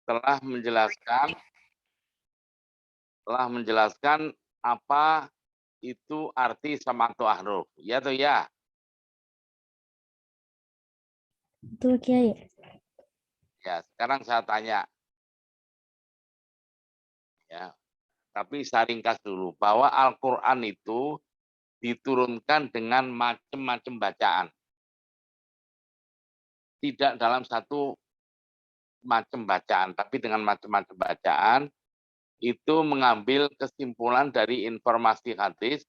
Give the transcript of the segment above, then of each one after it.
telah menjelaskan apa itu arti samatu ahruf. Ya atau ya? Betul, Kiai. Ya, sekarang saya tanya. Ya, tapi saya ringkas dulu bahwa Al-Qur'an itu diturunkan dengan macam-macam bacaan. Tidak dalam satu macam bacaan, tapi dengan macam-macam bacaan itu mengambil kesimpulan dari informasi hadis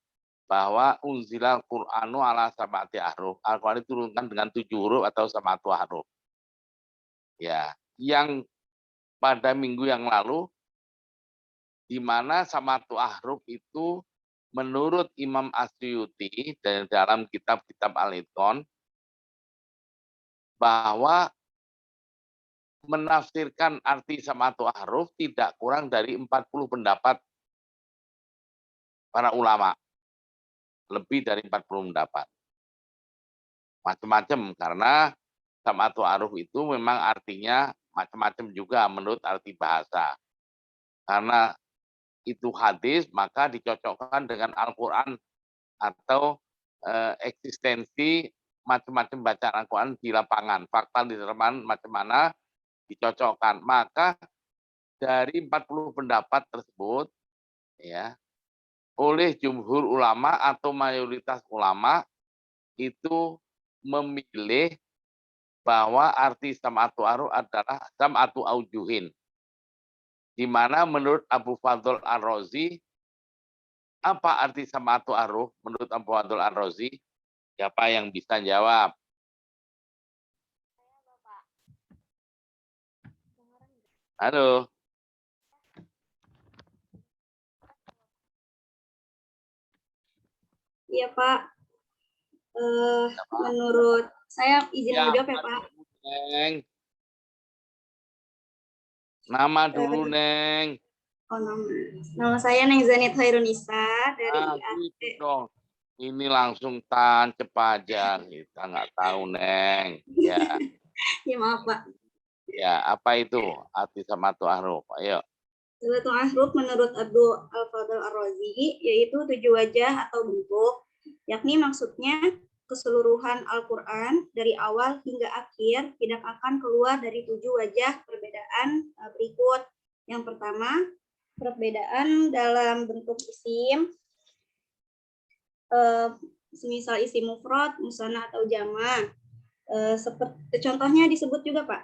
bahwa unzilal Qur'anu ala sab'ati ahruf. Al-Qur'an diturunkan dengan 7 huruf atau sab'atu ahruf. Ya, yang pada minggu yang lalu di mana sab'atu ahruf itu menurut Imam Asyuti dalam kitab-kitab Al-Itqan bahwa menafsirkan arti sab'atu ahruf tidak kurang dari 40 pendapat para ulama. Lebih dari 40 pendapat. Macam-macam karena sab'atu ahruf itu memang artinya macam-macam juga menurut arti bahasa. Karena itu hadis maka dicocokkan dengan Al-Qur'an atau eksistensi macam-macam bacaan Al-Qur'an di lapangan. Fakta di lapangan macam mana dicocokkan. Maka dari 40 pendapat tersebut ya oleh jumhur ulama atau mayoritas ulama itu memilih bahwa arti sam'atu ahruf adalah sam'atu aujuhin. Di mana menurut Abu Fadl Ar-Razi, apa arti sam'atu ahruf menurut Abu Fadl Ar-Razi? Siapa yang bisa jawab? Halo. Iya Pak, menurut saya izin menjawab ya Pak. Neng. Nama dulu Neng. Oh, nama saya Neng Zanit Hairunisa dari IAT. Gitu dong. Ini langsung tancep aja, kita nggak tahu Neng. Ya. Ya maaf Pak. Ya, apa itu arti sam'atu ahruf? Ayo. Sam'atu ahruf menurut Abdul Al-Fadl Ar-Razi yaitu 7 wajah atau bentuk, yakni maksudnya keseluruhan Al-Quran dari awal hingga akhir tidak akan keluar dari 7 wajah perbedaan berikut. Yang pertama, perbedaan dalam bentuk isim, misal isim mufrad, musanna atau jama'. Seperti contohnya disebut juga Pak.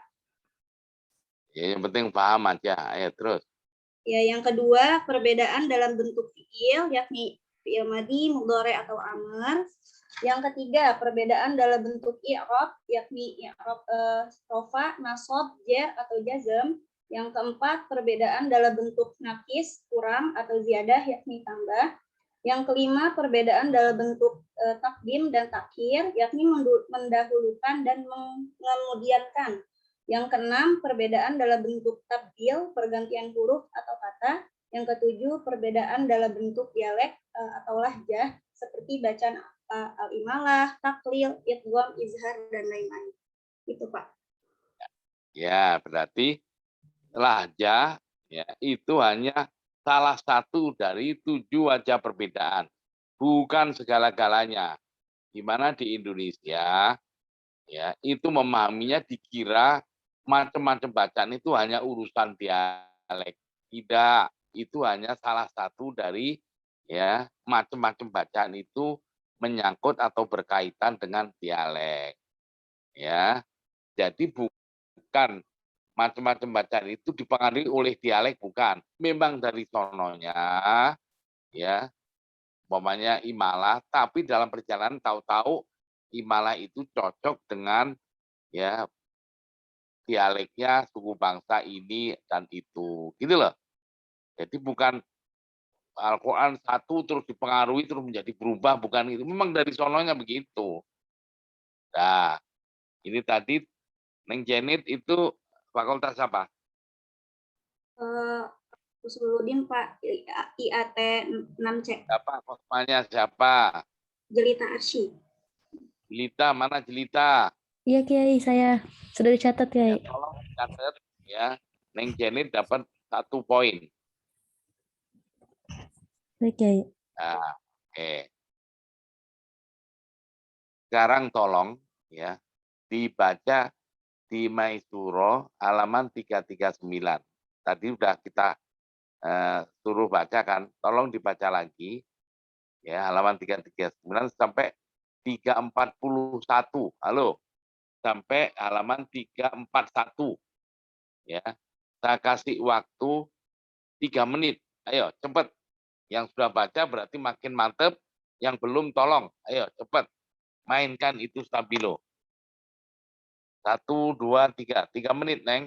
Ya, yang penting paham aja. Ayo terus. Ya, yang kedua, perbedaan dalam bentuk fiil, yakni fiil madhi, mudhari atau amr. Yang ketiga, perbedaan dalam bentuk i'rab, yakni i'rab rofa, nasab, jar atau jazm. Yang keempat, perbedaan dalam bentuk nakis, kurang atau ziyadah, yakni tambah. Yang kelima, perbedaan dalam bentuk takdim dan takhir, yakni mendahulukan dan mengemudiankan. Yang keenam, perbedaan dalam bentuk tabdil, pergantian huruf atau kata. Yang ketujuh, perbedaan dalam bentuk dialek atau lahjah, seperti bacaan al-imalah, taklil, idgham, izhar, dan lain-lain. Itu Pak. Ya, berarti lahjah ya, itu hanya salah satu dari 7 wajah perbedaan. Bukan segala-galanya. Di mana di Indonesia ya itu memahaminya dikira macam-macam bacaan itu hanya urusan dialek. Tidak, itu hanya salah satu dari ya macam-macam bacaan itu menyangkut atau berkaitan dengan dialek. Ya. Jadi bukan macam-macam bacaan itu dipengaruhi oleh dialek, bukan. Memang dari sononya ya umpamanya imalah, tapi dalam perjalanan tahu-tahu imalah itu cocok dengan ya dialeknya suku bangsa ini dan itu, gitu loh. Jadi bukan Al-Quran satu terus dipengaruhi terus menjadi berubah, bukan itu. Memang dari sononya begitu. Nah, ini tadi Neng Janet itu fakultas apa? Usuluddin Pak, IAT 6C. Siapa kosmanya siapa? Jelita Arsy. Jelita, mana Jelita? Iya Kiai, saya sudah dicatat Kiai. Ya, tolong catat ya. Neng Jenny dapat 1 poin. Baik, Kiai. Nah, oke. Sekarang tolong ya dibaca di Maisuro halaman 339. Tadi udah kita suruh baca kan, tolong dibaca lagi ya halaman 339 sampai 341. Halo, sampai halaman 341 ya. Saya kasih waktu 3 menit. Ayo cepet. Yang sudah baca berarti makin mantep. Yang belum tolong. Ayo cepet. Mainkan itu stabilo. 1, 2, 3. 3 menit, Neng.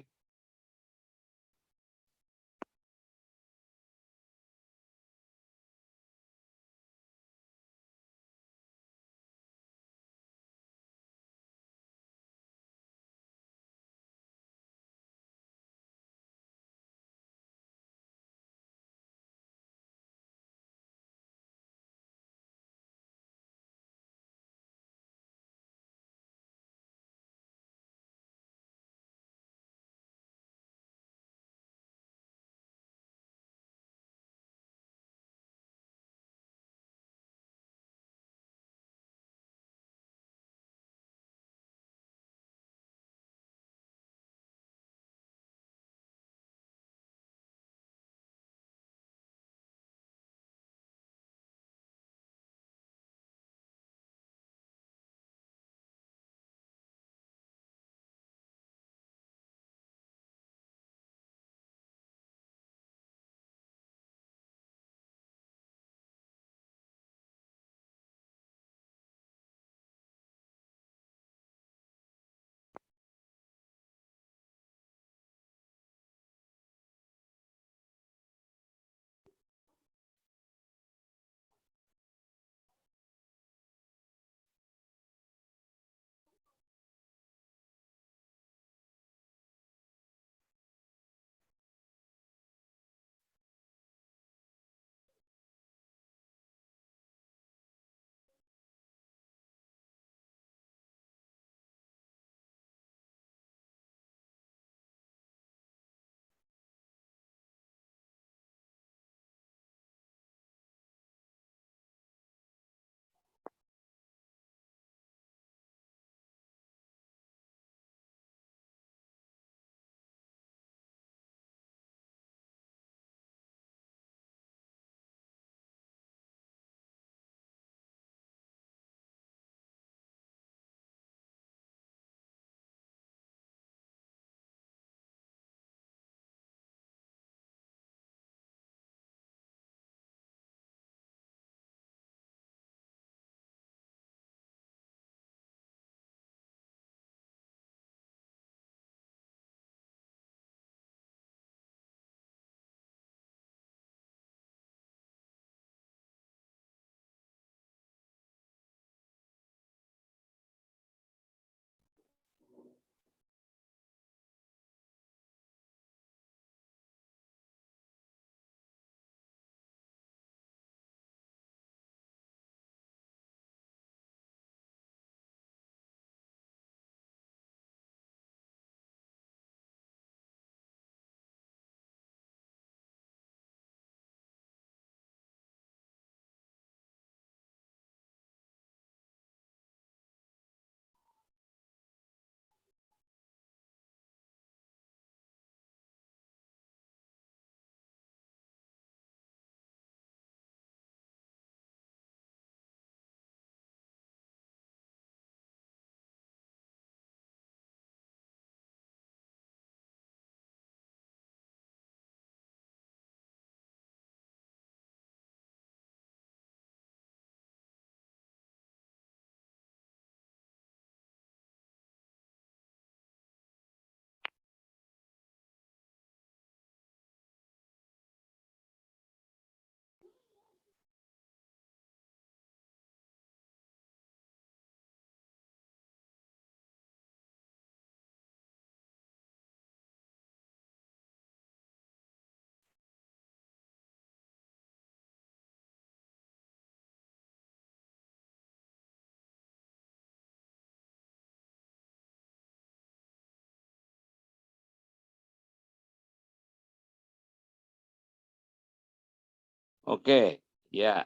Oke, ya.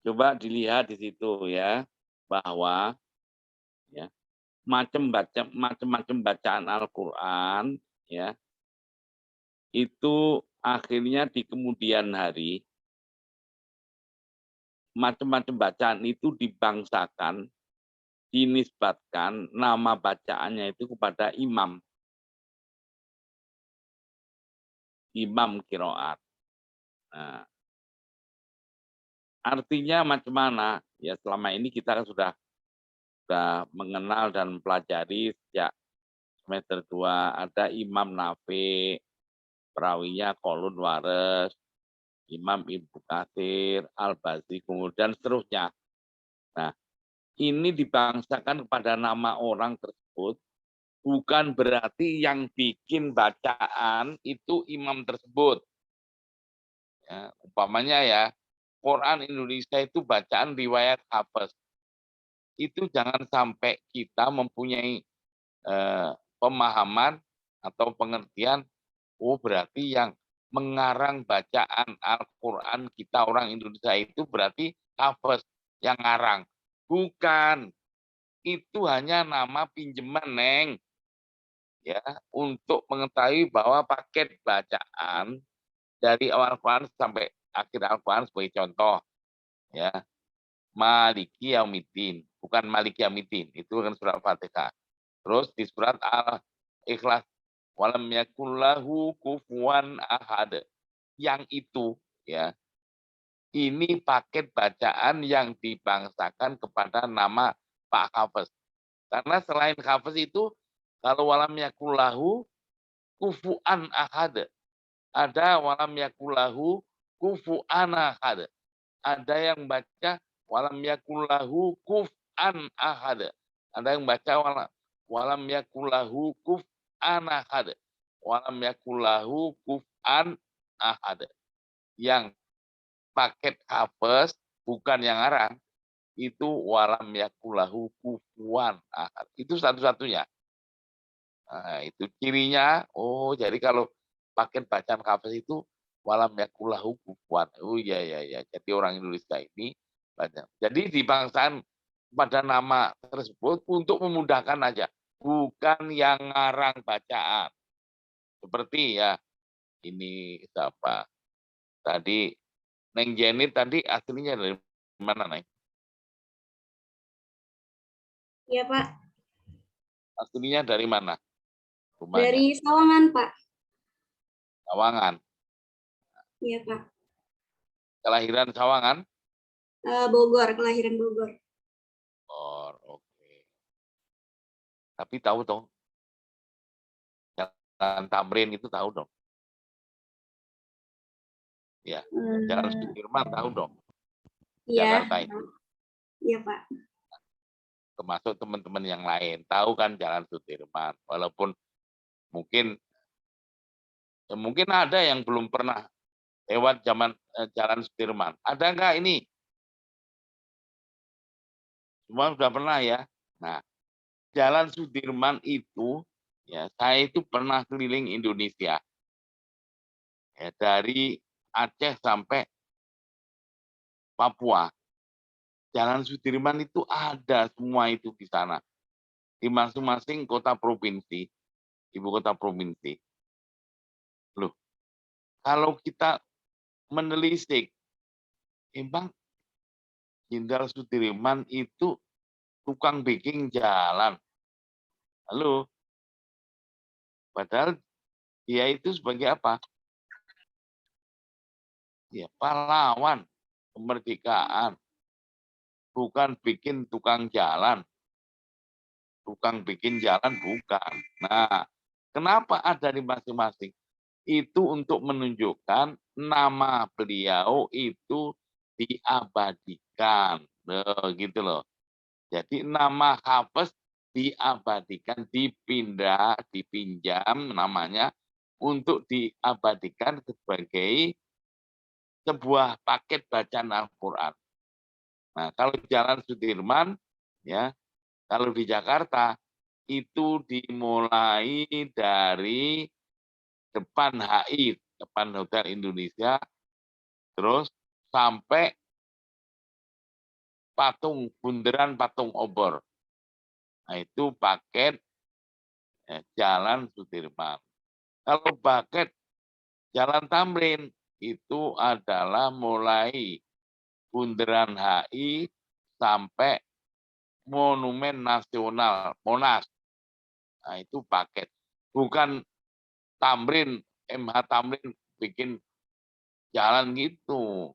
Coba dilihat di situ ya, bahwa ya macam-macam bacaan Al-Qur'an ya, itu akhirnya di kemudian hari macam-macam bacaan itu dibangsakan, dinisbatkan nama bacaannya itu kepada imam qiraat. Nah, artinya macam mana? Ya selama ini kita kan sudah mengenal dan mempelajari sejak semester 2 ada Imam Nafi, perawinya Qaulun Wares, Imam Ibnu Katsir, Al-Bazzi, kemudian seterusnya. Nah, ini dibangsakan kepada nama orang tersebut, bukan berarti yang bikin bacaan itu imam tersebut. Ya, umpamanya ya, Quran Indonesia itu bacaan riwayat Hafiz. Itu jangan sampai kita mempunyai pemahaman atau pengertian, oh berarti yang mengarang bacaan Al-Quran kita orang Indonesia itu berarti Hafiz yang ngarang. Bukan, itu hanya nama pinjaman, Neng. Ya, untuk mengetahui bahwa paket bacaan dari awal Al-Quran sampai akhir Al-Quran sebagai contoh, ya, Maliki Yaumiddin, bukan Maliki Yaumiddin, itu kan surat Al-Fatihah. Terus di surat Al-Ikhlas, walam yakullahu kufuwan ahad. Yang itu ya, ini paket bacaan yang dibangsakan kepada nama Pak Hafiz. Karena selain Hafiz itu, kalau walam yakullahu kufuan ahad, ada walam yakullahu kufuan ahad. Ada yang baca walam yakullahu kuf'an ahad. Ada yang baca walam yakullahu kuf'an ahad. Walam yakullahu kuf'an ahad. Yang paket Hafiz bukan yang ngarang, itu walam yakullahu kufuan ahad. Itu satu-satunya. Nah, itu cirinya. Oh, jadi kalau paket bacaan Hafiz itu walam yakullahu kufuan. Oh iya iya iya. Jadi orang Indonesia ini banyak. Jadi dibangsaan pada nama tersebut untuk memudahkan aja, bukan yang ngarang bacaan. Seperti ya ini siapa? Tadi Neng Jenny tadi aslinya dari mana, Neng? Iya, Pak. Aslinya dari mana? Rumahnya? Dari Sawangan, Pak. Sawangan. Iya, Pak. Kelahiran Sawangan? Bogor, kelahiran Bogor. Oh, oke. Tapi tahu dong, Jalan Tamrin itu tahu dong. Ya, Jalan Sudirman tahu dong. Iya. Jakarta itu. Iya, Pak. Termasuk teman-teman yang lain tahu kan Jalan Sudirman. Walaupun mungkin ada yang belum pernah lewat Jalan Sudirman. Ada nggak ini? Semua sudah pernah ya. Nah, Jalan Sudirman itu, ya saya itu pernah keliling Indonesia. Ya, dari Aceh sampai Papua. Jalan Sudirman itu ada semua itu di sana. Di masing-masing kota provinsi, ibu kota provinsi. Loh, kalau kita menelisik, emang Jenderal Sudirman itu tukang bikin jalan. Halo, padahal dia itu sebagai apa? Ya, pahlawan kemerdekaan. Bukan bikin tukang jalan. Tukang bikin jalan bukan. Nah, kenapa ada di masing-masing? Itu untuk menunjukkan nama beliau itu diabadikan. Gitu loh. Jadi nama Hafiz diabadikan, dipinjam namanya untuk diabadikan sebagai sebuah paket bacaan Al-Quran. Nah, kalau Jalan Sudirman, ya, kalau di Jakarta itu dimulai dari depan HI, depan Hotel Indonesia, terus sampai bundaran Patung Obor. Nah, itu paket Jalan Sudirman. Kalau paket Jalan Tamrin itu adalah mulai Bundaran HI sampai Monumen Nasional Monas. Nah, itu paket. Bukan Tamrin, MH Tamrin bikin jalan gitu.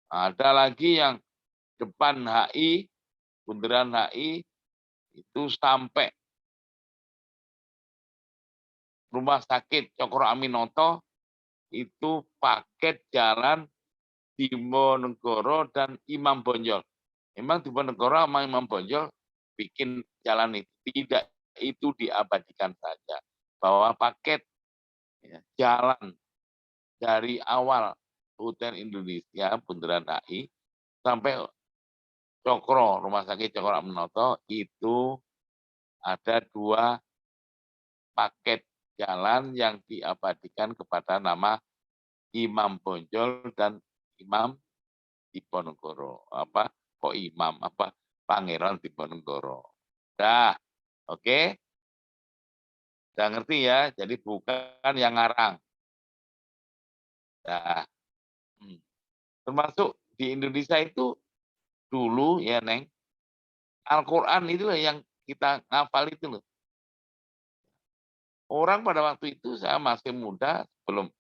Ada lagi yang depan HI, Bundaran HI, itu sampai Rumah Sakit Cokro Aminoto, itu paket jalan Diponegoro dan Imam Bonjol. Memang Diponegoro sama Imam Bonjol bikin jalan itu. Tidak, itu diabadikan saja. Bahwa paket jalan dari awal Hotel Indonesia, Bundaran HI, sampai Cokro, Rumah Sakit Cokro Aminoto, itu ada 2 paket jalan yang diabadikan kepada nama Imam Bonjol dan Imam Diponegoro. Apa? Kok Imam? Apa? Pangeran Diponegoro. Dah, oke? Udah ngerti ya? Jadi bukan yang ngarang. Dah. Termasuk di Indonesia itu dulu ya, Neng, Al-Quran itu yang kita ngafal itu loh. Orang pada waktu itu saya masih muda, belum.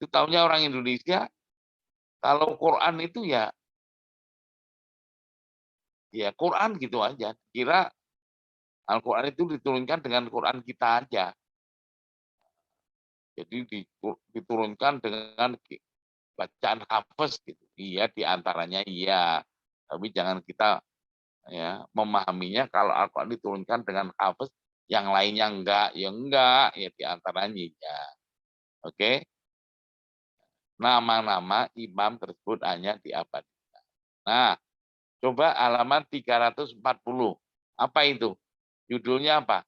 Itu tahunya orang Indonesia, kalau Quran itu ya Quran gitu aja. Kira Al-Quran itu diturunkan dengan Quran kita aja. Jadi diturunkan dengan bacaan hafaz gitu. Iya, diantaranya iya. Tapi jangan kita ya memahaminya kalau Al-Quran diturunkan dengan hafaz, yang lainnya enggak, ya diantaranya ya. Oke. Nama-nama imam tersebut hanya diabadikan. Nah, coba halaman 340. Apa itu? Judulnya apa?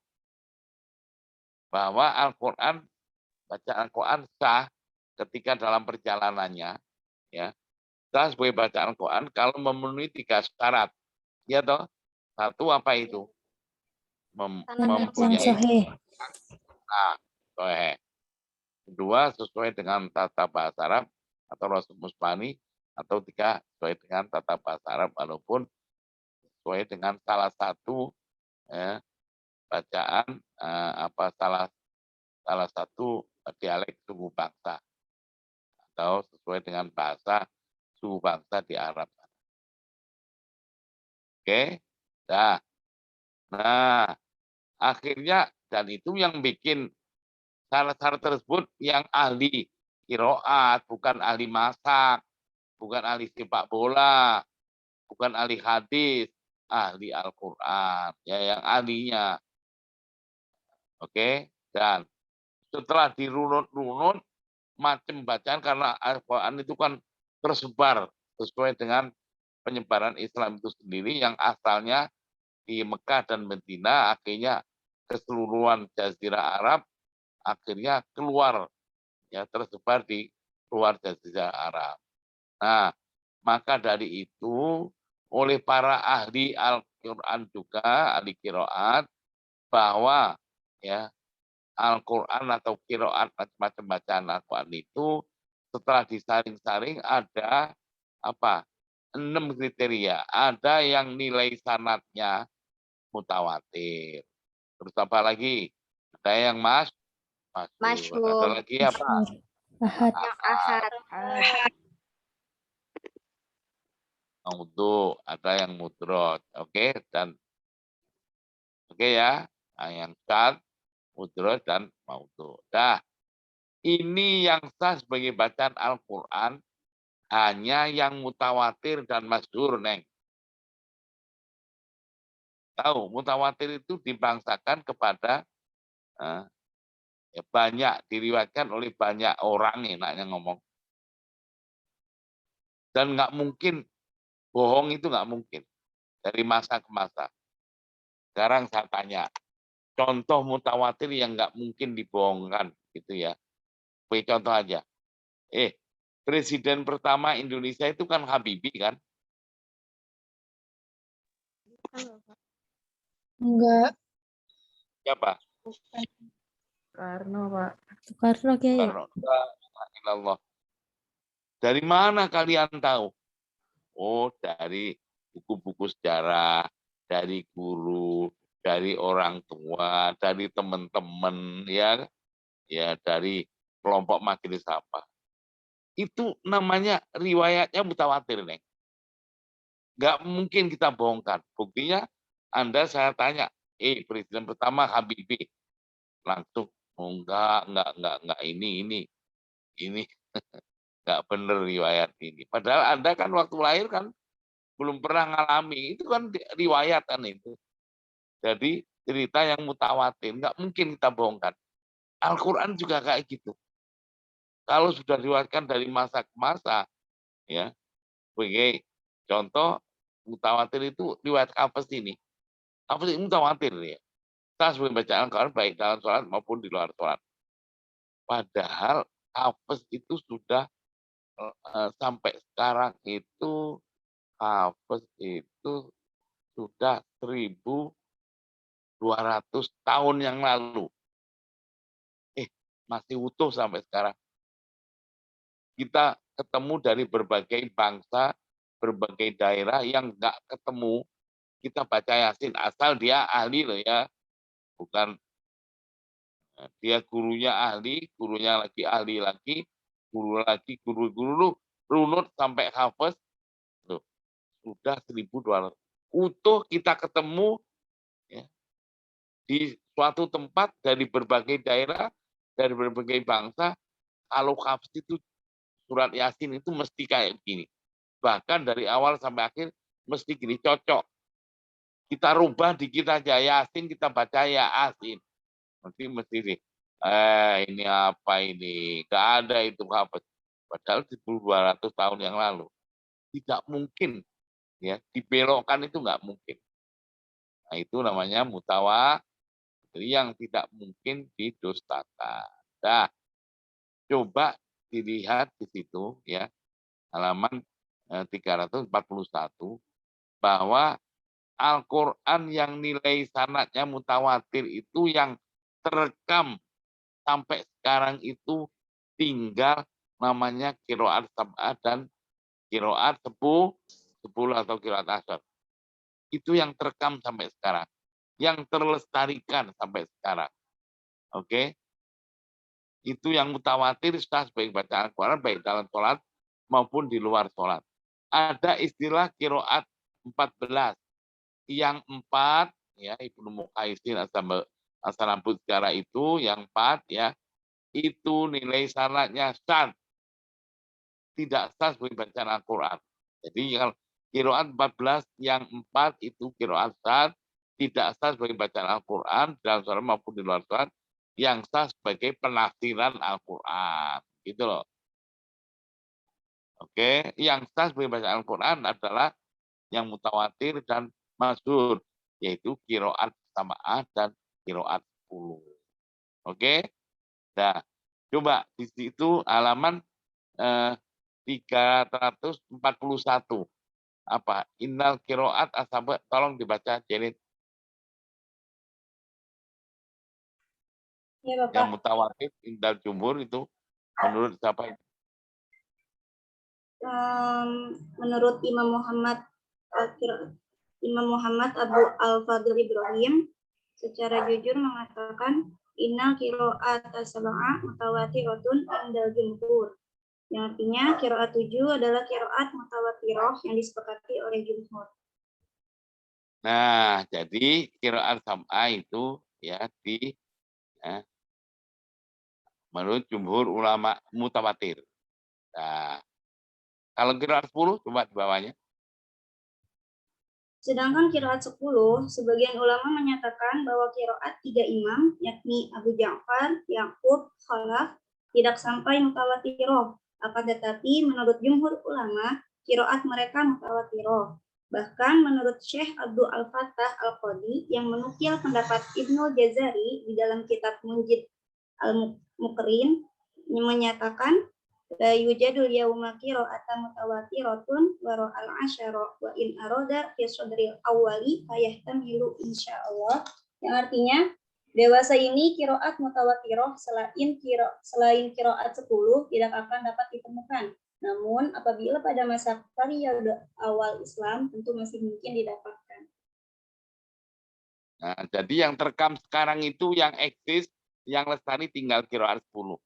Bahwa Al-Quran, bacaan Al-Quran sah ketika dalam perjalanannya, ya, sah sebagai bacaan Al-Quran kalau memenuhi 3 syarat. Ya toh? 1 apa itu? Yang Mempunyai sahih. sahih. 2 sesuai dengan tata bahasa Arab atau Rasul Musbani, atau 3 sesuai dengan tata bahasa Arab walaupun sesuai dengan salah satu bacaan salah satu dialek suku bangsa atau sesuai dengan bahasa suku bangsa di Arab. Oke, nah akhirnya, dan itu yang bikin syarat-syarat tersebut yang ahli qiraat, bukan ahli masak, bukan ahli sepak bola, bukan ahli hadis, ahli Al-Quran, ya, yang ahlinya. Oke, dan setelah dirunut-runut macam bacaan, karena Al-Quran itu kan tersebar sesuai dengan penyebaran Islam itu sendiri yang asalnya di Mekah dan Medina, akhirnya keseluruhan Jazirah Arab, akhirnya keluar, ya, tersebar di luar Jazirah Arab. Nah, maka dari itu oleh para ahli Al-Quran juga, ahli qiraat, bahwa ya Al-Quran atau qiraat macam-macam bacaan Al-Quran itu setelah disaring-saring ada 6 kriteria. Ada yang nilai sanadnya mutawatir. Terus apa lagi? Ada yang masyhur. Ada lagi apa? Ahad. Ahad. Maudhu, ada yang mudrot. Oke, dan oke ya. Nah, yang syad, mudrot, dan maudhu. Dah, ini yang sah sebagai bacaan Al-Quran hanya yang mutawatir dan masyhur, Neng. Tahu, mutawatir itu dibangsakan kepada ya, banyak, diriwayatkan oleh banyak orang, enaknya ngomong. Dan nggak mungkin, bohong itu nggak mungkin. Dari masa ke masa. Sekarang saya tanya, contoh mutawatir yang nggak mungkin dibohongkan, gitu ya. Sebagai contoh aja. Presiden pertama Indonesia itu kan Habibie kan? Enggak. Siapa? Soekarno, Pak. Soekarno, Kiai. Karena Allah. Dari mana kalian tahu? Oh, dari buku-buku sejarah, dari guru, dari orang tua, dari teman-teman, ya, dari kelompok majelis apa. Itu namanya riwayatnya mutawatir, Neng. Nggak mungkin kita bongkar. Buktinya, saya tanya, presiden pertama Habibie, langsung, oh, enggak, ini nggak bener riwayat ini. Padahal Anda kan waktu lahir kan belum pernah ngalami, itu kan riwayat kan itu. Jadi cerita yang mutawatir, nggak mungkin kita bongkar. Al-Quran juga kayak gitu. Kalau sudah diriwayatkan dari masa ke masa, ya, sebagai contoh mutawatir itu riwayat Hafs ini. Hafs ini mutawatir ya. Kita sebagai bacaan Al-Quran baik dalam sholat maupun di luar sholat. Padahal Hafs itu sudah sampai sekarang itu Hafs itu sudah 1.200 tahun yang lalu. Masih utuh sampai sekarang. Kita ketemu dari berbagai bangsa, berbagai daerah yang nggak ketemu, kita baca Yasin asal dia ahli loh ya, bukan dia gurunya ahli, gurunya lagi ahli lagi, guru lagi, guru runut sampai Hafiz, loh, sudah 1.200. Utuh kita ketemu ya, di suatu tempat dari berbagai daerah, dari berbagai bangsa. Kalau Hafiz itu surat Yasin itu mesti kayak gini. Bahkan dari awal sampai akhir mesti gini, cocok. Kita rubah dikit aja Yasin, kita baca Yasin. Mesti nih. Ini apa ini? Gak ada itu Hafiz. Padahal 1.200 tahun yang lalu. Tidak mungkin ya, dibelokkan itu nggak mungkin. Nah, itu namanya mutawatir yang tidak mungkin didustakan. Nah, coba dilihat di situ ya, halaman 341, bahwa Al-Quran yang nilai sanadnya mutawatir itu yang terekam sampai sekarang itu tinggal namanya qiraat sab'ah dan qiraat 10 atau qiraat asyar. Itu yang terekam sampai sekarang, yang terlestarikan sampai sekarang. Oke? Itu yang mutawatir sah sebagai bacaan Al-Quran baik dalam sholat maupun di luar sholat. Ada istilah qiraat 14. Yang 4 ya, Ibnu Muqaisin As-Sanabut secara itu yang 4 ya, itu nilai sanadnya sah, tidak sah sebagai bacaan Al-Quran. Jadi kalau qiraat 14 yang 4 itu qiraat sah, tidak sah sebagai bacaan Al-Quran dalam sholat maupun di luar sholat, yang sah sebagai penafsiran Al-Quran. Gitu loh. Oke, yang sah sebagai bacaan Al-Quran adalah yang mutawatir dan masyhur, yaitu qiraat samaah dan qiraat 10. Oke? Nah, coba di situ halaman 341. Apa? Innal qiraat asaba, tolong dibaca Jelid. Ya, Bapak. Yang mutawatir indal jumhur itu menurut siapa itu? Menurut Imam Muhammad Abu Al-Fadl Ibrahim secara jujur mengatakan innal qiraat as-sab'ah mutawatiratun indal jumhur. Yang artinya qiraat 7 adalah qiraat mutawatirah yang disepakati oleh jumhur. Nah, jadi qiraat sab'ah itu ya menurut jumhur ulama mutawatir. Nah, kalau qiraat 10 coba di bawahnya. Sedangkan qiraat 10, sebagian ulama menyatakan bahwa qiraat 3 imam, yakni Abu Ja'far, Yaqub, Khalaf, tidak sampai mutawatirah. Akan tetapi menurut jumhur ulama, qiraat mereka mutawatirah. Bahkan menurut Syekh Abdul Al-Fattah Al-Qadi yang menukil pendapat Ibnul Jazari di dalam kitab Munjid Al-Mukrin, menyatakan la yujadul yauma qira'atan mutawatiratun wa ra'al asyara wa in arada fi sadril awwali fayahtamilu insyaallah, yang artinya dewasa ini qiraat mutawatirah selain qiraat 10 tidak akan dapat ditemukan. Namun apabila pada masa periode awal Islam tentu masih mungkin didapatkan. Nah, jadi yang terekam sekarang itu yang eksis, yang lestari tinggal qiraat 10.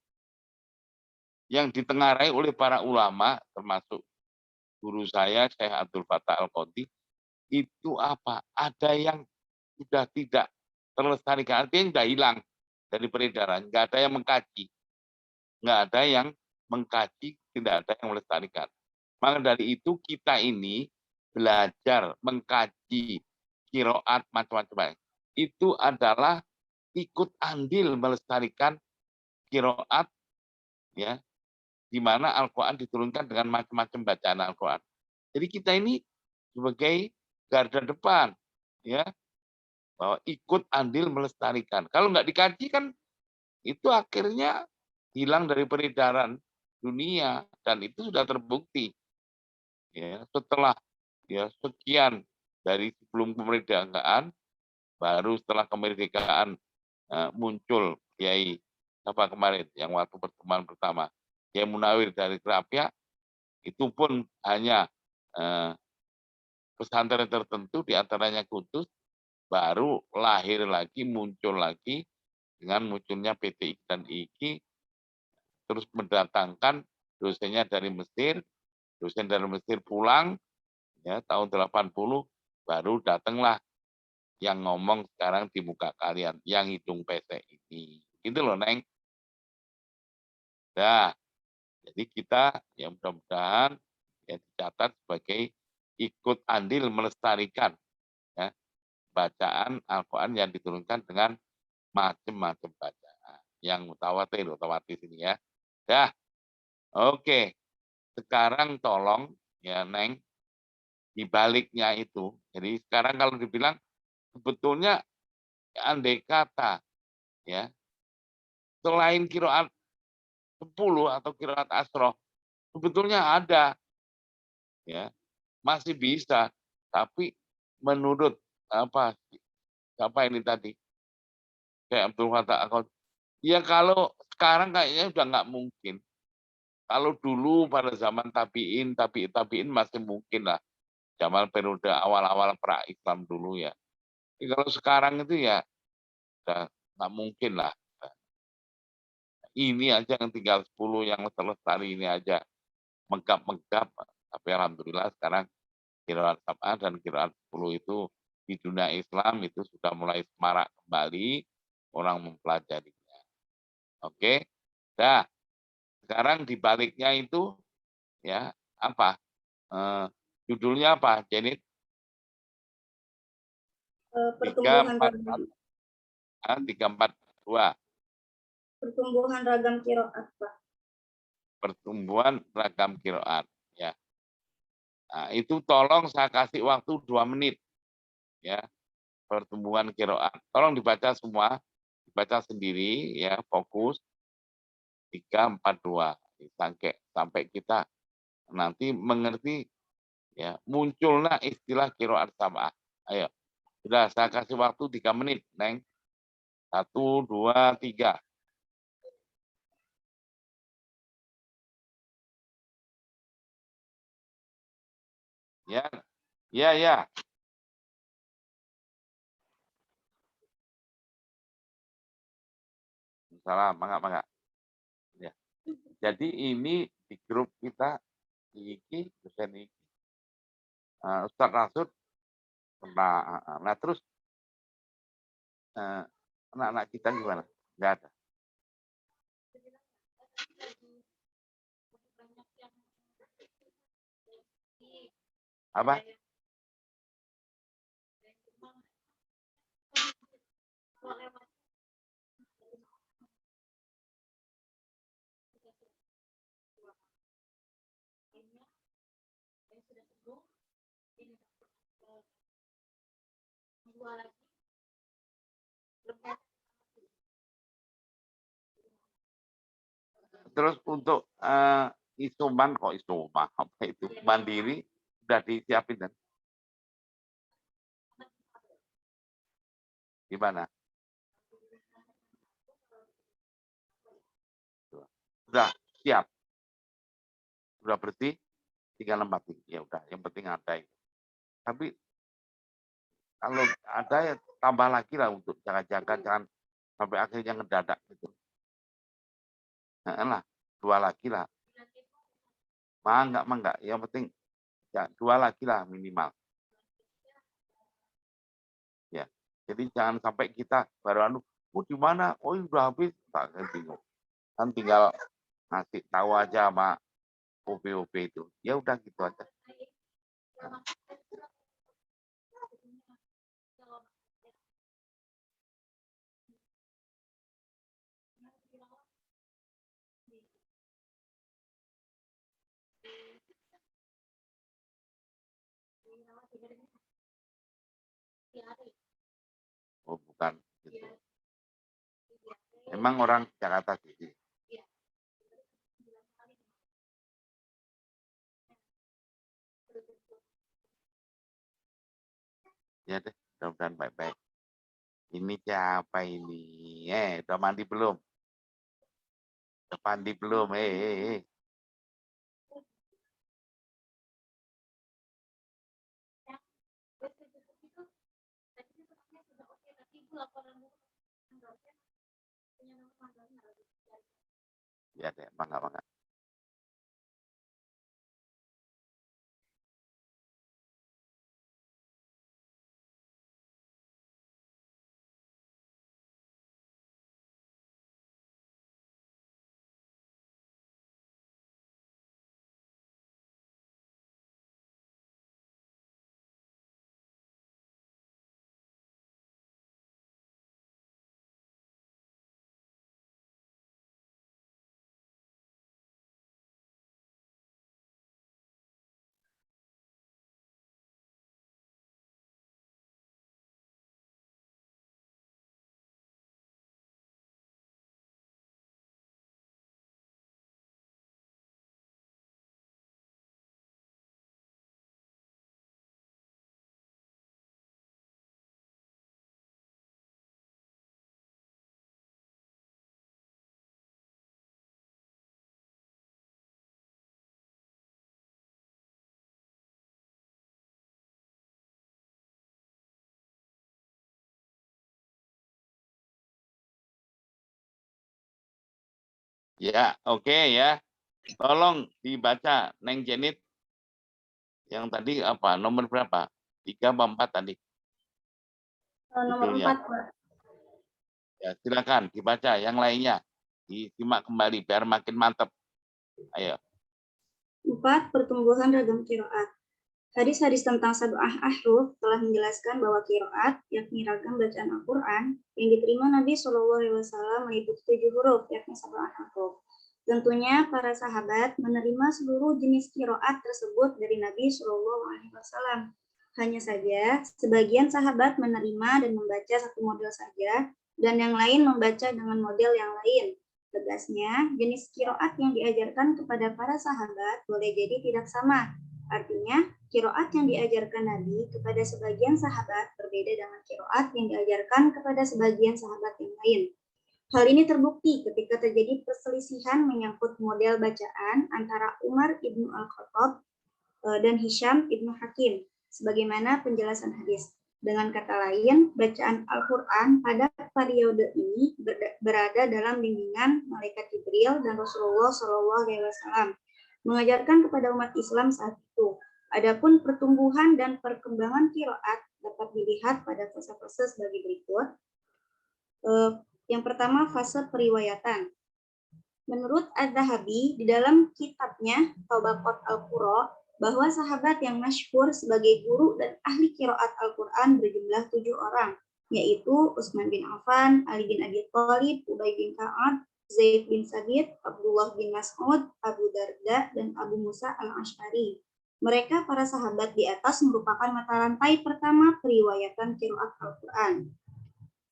Yang ditengarai oleh para ulama, termasuk guru saya, Syekh Abdul Fattah Al-Qadhi, itu apa? Ada yang sudah tidak terlestarikan, artinya sudah hilang dari peredaran, nggak ada yang mengkaji. Nggak ada yang mengkaji, tidak ada yang melestarikan. Maka dari itu kita ini belajar mengkaji qiraat macam-macam. Itu adalah ikut andil melestarikan qiraat, ya, di mana Al-Quran diturunkan dengan macam-macam bacaan Al-Quran. Jadi kita ini sebagai garda depan, ya, bahwa ikut andil melestarikan. Kalau nggak dikaji kan itu akhirnya hilang dari peredaran dunia, dan itu sudah terbukti. Ya, setelah ya sekian dari sebelum kemerdekaan, baru setelah kemerdekaan muncul Kiai apa kemarin yang waktu pertemuan pertama, Kiai Munawir dari Kerapia, itu pun hanya pesantren tertentu, diantaranya Kudus, baru lahir lagi, muncul lagi dengan munculnya PT dan IKI, terus mendatangkan dosennya dari Mesir, dosen dari Mesir pulang, ya tahun 80, baru datanglah yang ngomong sekarang di muka kalian, yang hidung pesek ini. Gitu loh, Neng. Nah, jadi kita ya mudah-mudahan ya dicatat sebagai ikut andil melestarikan, ya, bacaan Al-Quran yang diturunkan dengan macam-macam bacaan. Yang mutawatir ini ya. Dah, oke. Sekarang tolong ya Neng, dibaliknya itu. Jadi sekarang kalau dibilang sebetulnya andai kata ya selain qiraat 10 atau qiraat asroh, sebetulnya ada, ya masih bisa, tapi menurut siapa ini tadi, kayak Abdul Fattah, ya kalau sekarang kayaknya udah nggak mungkin. Kalau dulu pada zaman tabiin masih mungkin lah, zaman periode awal-awal pra-Islam dulu ya. Jadi kalau sekarang itu ya udah nggak mungkin lah. Ini aja yang tinggal 10 yang terlestari ini aja megap-megap, tapi alhamdulillah sekarang qiraat sab'ah dan qiraat 10 itu di dunia Islam itu sudah mulai semarak kembali orang mempelajarinya. Oke. Nah, sekarang dibaliknya itu ya apa? Judulnya apa, Jenit? Pertumbuhan 342. Pertumbuhan ragam qiraat, Pak. Pertumbuhan ragam qiraat, ya. Nah, itu tolong saya kasih waktu 2 menit, ya. Pertumbuhan qiraat. Tolong dibaca semua, dibaca sendiri, ya, fokus. 342 sampai kita nanti mengerti, ya, munculnya istilah qiraat sab'ah. Ayo, sudah saya kasih waktu 3 menit, Neng. 1, 2, 3. Ya, ya, ya. Salam, mangga. Ya. Jadi ini di grup kita di IKI, dosen IKI, Ustaz Rasud, nah terus anak-anak kita gimana? Nggak ada. Apa? Terus untuk isoman apa itu mandiri sudah disiapin dan gimana? Sudah siap, sudah bersih, tinggal nempatin. Ya udah, yang penting ada itu. Tapi kalau ada ya tambah lagi lah untuk jaga-jaga, jangan sampai akhirnya ngedadak gitu. Nah, 2 lagi lah. Enggak. Yang penting ya 2 lagi lah minimal. Ya. Jadi jangan sampai kita baru di mana? Oh, udah habis, tak bingung. Kan tinggal ngasih tahu aja sama OB itu. Ya udah gitu aja. Oh, bukan gitu. Emang orang Jakarta sih. Ya deh, mudah-mudahan baik-baik. Ini siapa ini? Udah mandi belum? Udah mandi belum? Ya deh, bangga. Ya, oke ya. Tolong dibaca, Neng Jenit. Yang tadi apa? Nomor berapa? 3 apa 4 tadi? Nomor Judulnya. 4, Pak. Ya, silakan dibaca yang lainnya. Disimak kembali biar makin mantap. Ayo. 4. Pertumbuhan ragam qiraat. Hadis-hadis tentang sab'ah ahruf telah menjelaskan bahwa qiraat, yakni ragam bacaan Al-Quran, yang diterima Nabi SAW meliputi 7 huruf, yakni sab'ah ahruf. Tentunya para sahabat menerima seluruh jenis qiraat tersebut dari Nabi SAW. Hanya saja, sebagian sahabat menerima dan membaca satu model saja, dan yang lain membaca dengan model yang lain. Tegasnya, jenis qiraat yang diajarkan kepada para sahabat boleh jadi tidak sama. Artinya, qiraat yang diajarkan Nabi kepada sebagian sahabat berbeda dengan qiraat yang diajarkan kepada sebagian sahabat yang lain. Hal ini terbukti ketika terjadi perselisihan menyangkut model bacaan antara Umar ibnu Al-Khattab dan Hisham ibnu Hakim, sebagaimana penjelasan hadis. Dengan kata lain, bacaan Al-Quran pada periode ini berada dalam bimbingan malaikat Jibril dan Rasulullah SAW mengajarkan kepada umat Islam saat itu. Adapun pertumbuhan dan perkembangan qiraat dapat dilihat pada fase-fase sebagai berikut. Yang pertama, fase periwayatan. Menurut Az-Zahabi, di dalam kitabnya Tabaqat Al-Qurra, bahwa sahabat yang masyhur sebagai guru dan ahli qiraat Al-Quran berjumlah 7 orang, yaitu Utsman bin Affan, Ali bin Abi Thalib, Ubay bin Ka'ab, Zaid bin Sabit, Abdullah bin Mas'ud, Abu Darda, dan Abu Musa al-Asy'ari. Mereka para sahabat di atas merupakan mata rantai pertama periwayatan qiraat Al-Quran.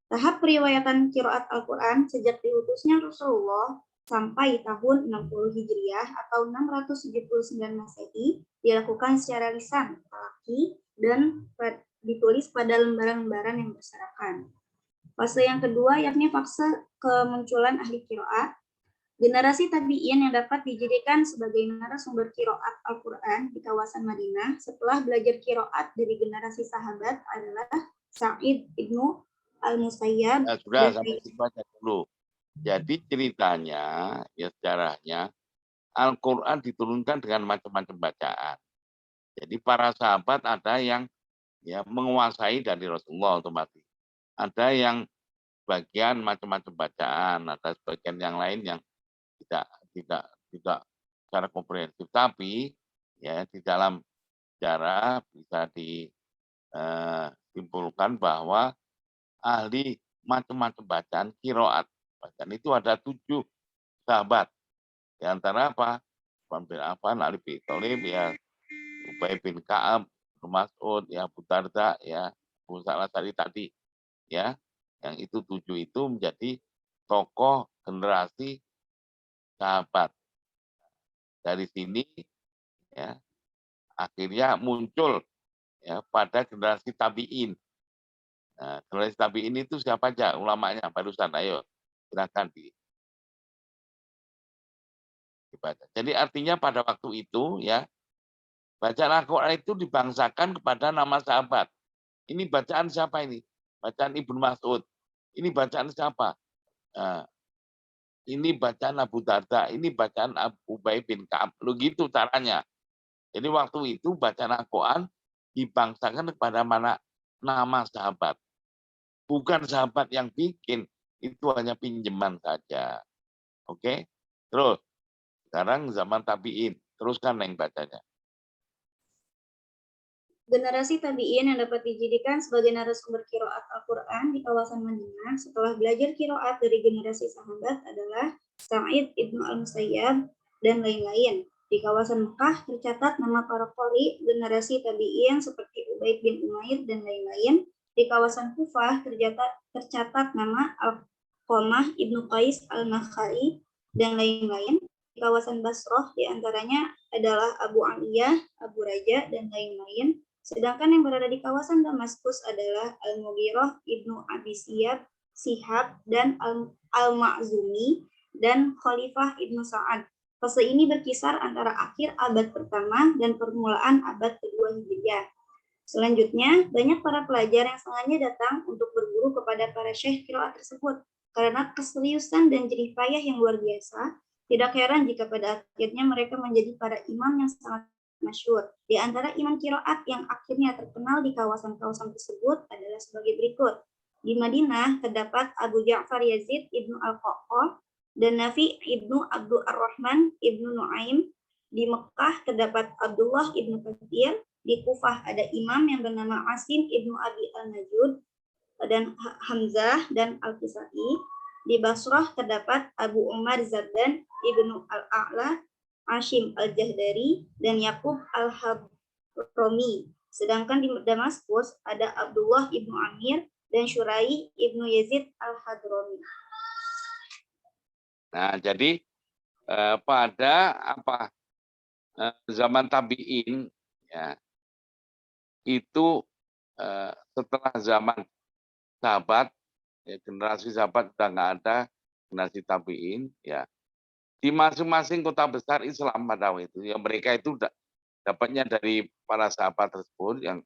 Tahap periwayatan qiraat Al-Quran sejak diutusnya Rasulullah sampai tahun 60 Hijriah atau 679 Masehi dilakukan secara lisan, talaki, dan ditulis pada lembaran-lembaran yang berserakan. Fase yang kedua yakni fase kemunculan ahli qiraat. Generasi tabi'in yang dapat dijadikan sebagai narasumber qiraat Al-Quran di kawasan Madinah setelah belajar qiraat dari generasi sahabat adalah Sa'id ibnu Al-Musayyab. Sudah, sampai situ aja dulu. Jadi ceritanya, ya sejarahnya, Al-Quran diturunkan dengan macam-macam bacaan. Jadi para sahabat ada yang ya menguasai dari Rasulullah otomatis. Ada yang bagian macam-macam bacaan, ada sebagian yang lain yang tidak secara komprehensif. Tapi ya di dalam sejarah bisa disimpulkan bahwa ahli macam-macam bacaan qiraat. Bacaan itu ada 7 sahabat. Di antara apa? Utsman bin Affan, Ali bin Thalib, ya Ubay bin Ka'ab, Mas'ud, ya Abu Darda, ya Abu Sa'id Al-Asy'ari tadi, ya. Yang itu 7 itu menjadi tokoh generasi sahabat. Dari sini ya akhirnya muncul ya pada generasi tabi'in. Nah, generasi tabi'in itu siapa aja ulamanya barusan? Ayo silakan dibaca. Jadi artinya pada waktu itu ya bacaan Al-Quran itu dibangsakan kepada nama sahabat. Ini bacaan siapa ini? Bacaan Ibnu Mas'ud. Ini bacaan siapa? Nah, ini bacaan Abu Darda. Ini bacaan Abu Ubay bin Ka'ab. Lu gitu caranya. Jadi waktu itu bacaan Al-Quran dibangsakan kepada mana nama sahabat. Bukan sahabat yang bikin. Itu hanya pinjaman saja. Oke? Terus. Sekarang zaman tabi'in. Teruskan yang bacanya. Generasi tabi'in yang dapat dijadikan sebagai narasumber qiraat Al-Quran di kawasan Madinah setelah belajar qiraat dari generasi sahabat adalah Sa'id ibnu Al-Musayyab dan lain-lain. Di kawasan Mekah tercatat nama para qari generasi tabi'in seperti Ubaid bin Umair dan lain-lain. Di kawasan Kufah tercatat nama Al-Qamah ibnu Qais Al-Nakhai dan lain-lain. Di kawasan Basrah diantaranya adalah Abu Aliyah, Abu Raja, dan lain-lain. Sedangkan yang berada di kawasan Damaskus adalah Al-Mughirah ibnu Abi Sihab, dan Al-Ma'zumi, dan Khalifah ibnu Sa'ad. Fase ini berkisar antara akhir abad pertama dan permulaan abad kedua Hijriah. Selanjutnya, banyak para pelajar yang sengaja datang untuk berguru kepada para syekh qiraat tersebut. Karena keseriusan dan jerih payah yang luar biasa, tidak heran jika pada akhirnya mereka menjadi para imam yang sangat masyhur. Di antara imam qiraat yang akhirnya terkenal di kawasan-kawasan tersebut adalah sebagai berikut. Di Madinah terdapat Abu Ja'far Yazid ibnu Al-Qa'qah dan Nafi ibnu Abdul Ar-Rahman ibnu Nuaim. Di Mekah terdapat Abdullah ibnu Katsir. Di Kufah ada imam yang bernama Asim ibnu Abi Al-Najud dan Hamzah dan Al-Kisai. Di Basrah terdapat Abu Umar Zabdan ibnu Al-A'la, Hashim Al-Jahdari, dan Yakub Al-Habrami. Sedangkan di Damaskus ada Abdullah ibnu Amir dan Syurai ibnu Yazid Al-Hadrami. Nah, jadi pada zaman tabi'in ya itu setelah zaman sahabat ya, generasi sahabat sudah nggak ada, generasi tabi'in ya di masing-masing kota besar Islam pada waktu itu yang mereka itu dapatnya dari para sahabat tersebut yang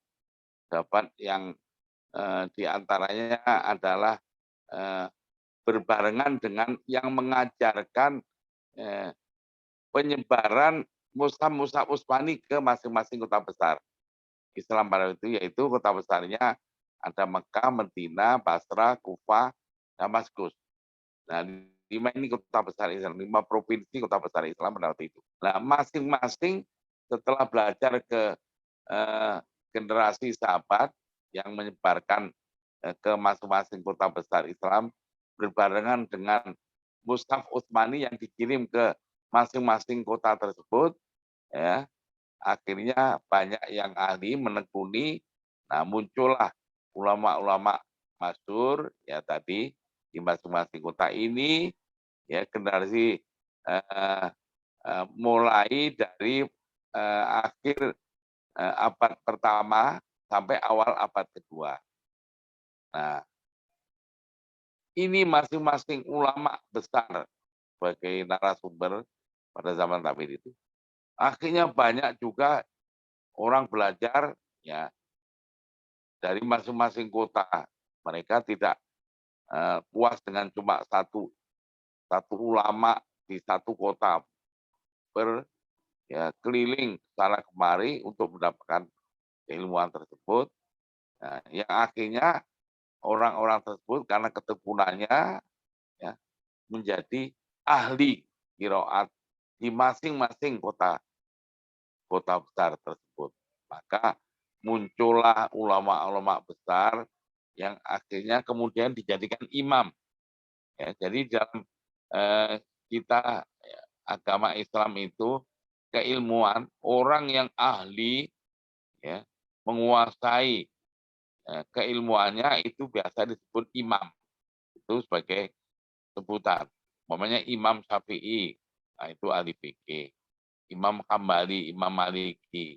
dapat yang diantaranya adalah berbarengan dengan yang mengajarkan penyebaran mushaf Utsmani ke masing-masing kota besar Islam pada itu, yaitu kota besarnya ada Mekah, Madinah, Basrah, Kufah, Damaskus. Nah, 5 ini kota besar Islam, 5 provinsi kota besar Islam pada waktu itu. Nah, masing-masing setelah belajar ke generasi sahabat yang menyebarkan ke masing-masing kota besar Islam berbarengan dengan mushaf Utsmani yang dikirim ke masing-masing kota tersebut, ya. Akhirnya banyak yang ahli menekuni, nah muncullah ulama-ulama masyhur ya tadi di masing-masing kota ini ya generasi eh, mulai dari akhir abad pertama sampai awal abad kedua. Nah, ini masing-masing ulama besar sebagai narasumber pada zaman tabi'in itu. Akhirnya banyak juga orang belajar ya dari masing-masing kota. Mereka tidak puas dengan cuma satu ulama di satu kota, keliling sana kemari untuk mendapatkan keilmuan tersebut. Nah, yang akhirnya orang-orang tersebut karena ketekunannya ya, menjadi ahli qiraat di masing-masing kota besar tersebut. Maka muncullah ulama-ulama besar yang akhirnya kemudian dijadikan imam. Ya, jadi dalam kita agama Islam itu keilmuan orang yang ahli ya, menguasai keilmuannya itu biasa disebut imam. Itu sebagai sebutan. Umpamanya Imam Syafi'i, nah itu ahli fikih. Imam Hambali, Imam Maliki.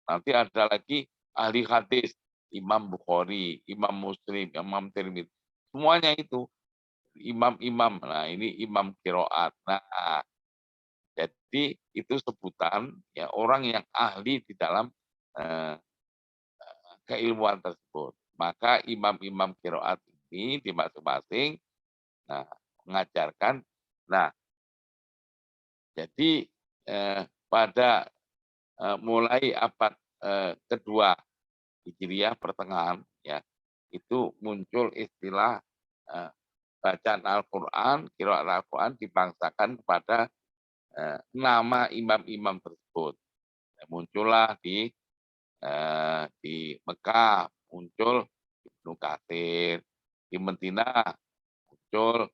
Nanti ada lagi ahli hadis, Imam Bukhari, Imam Muslim, Imam Tirmidzi. Semuanya itu imam-imam. Nah, ini imam qiraat. Nah, jadi itu sebutan ya orang yang ahli di dalam keilmuan tersebut. Maka imam-imam qiraat ini di masing-masing mengajarkan. Nah, jadi pada mulai abad kedua Hijriah pertengahan ya itu muncul istilah bacaan Al-Quran, qiraat Al-Quran dibangsakan kepada nama imam-imam tersebut. Muncullah di Mekah muncul Ibnu Katsir, di Madinah muncul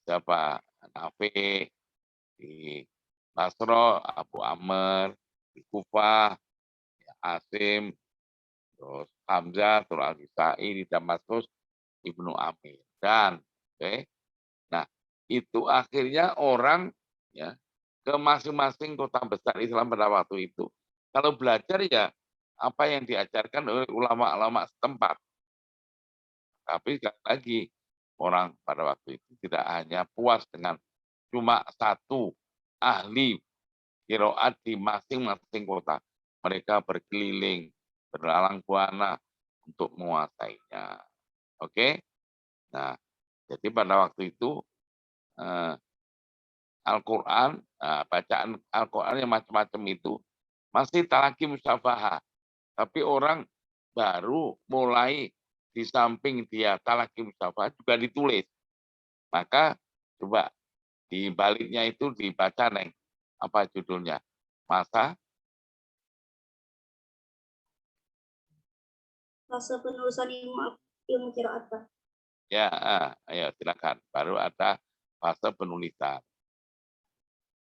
siapa Nafi, di Basra Abu Amr, di Kufah Asim, terus Hamzah, terus Al-Kisai, di Damaskus Ibnu Amir. Dan nah itu akhirnya orang ya ke masing-masing kota besar Islam pada waktu itu. Kalau belajar ya apa yang diajarkan oleh ulama-ulama setempat. Tapi sekali lagi orang pada waktu itu tidak hanya puas dengan cuma satu ahli qiraat di masing-masing kota. Mereka berkeliling, berlalang buana untuk menguasainya. Oke? Nah, jadi pada waktu itu Al-Quran, bacaan Al-Quran yang macam-macam itu masih talaqi musyafahah. Tapi orang baru mulai di samping dia talaqi musyafahah juga ditulis. Maka coba di baliknya itu dibaca, Neng. Apa judulnya? Masa Fase penulisan ilmu qiraat, Pak. ya, ayo silakan. Baru ada fase penulisan.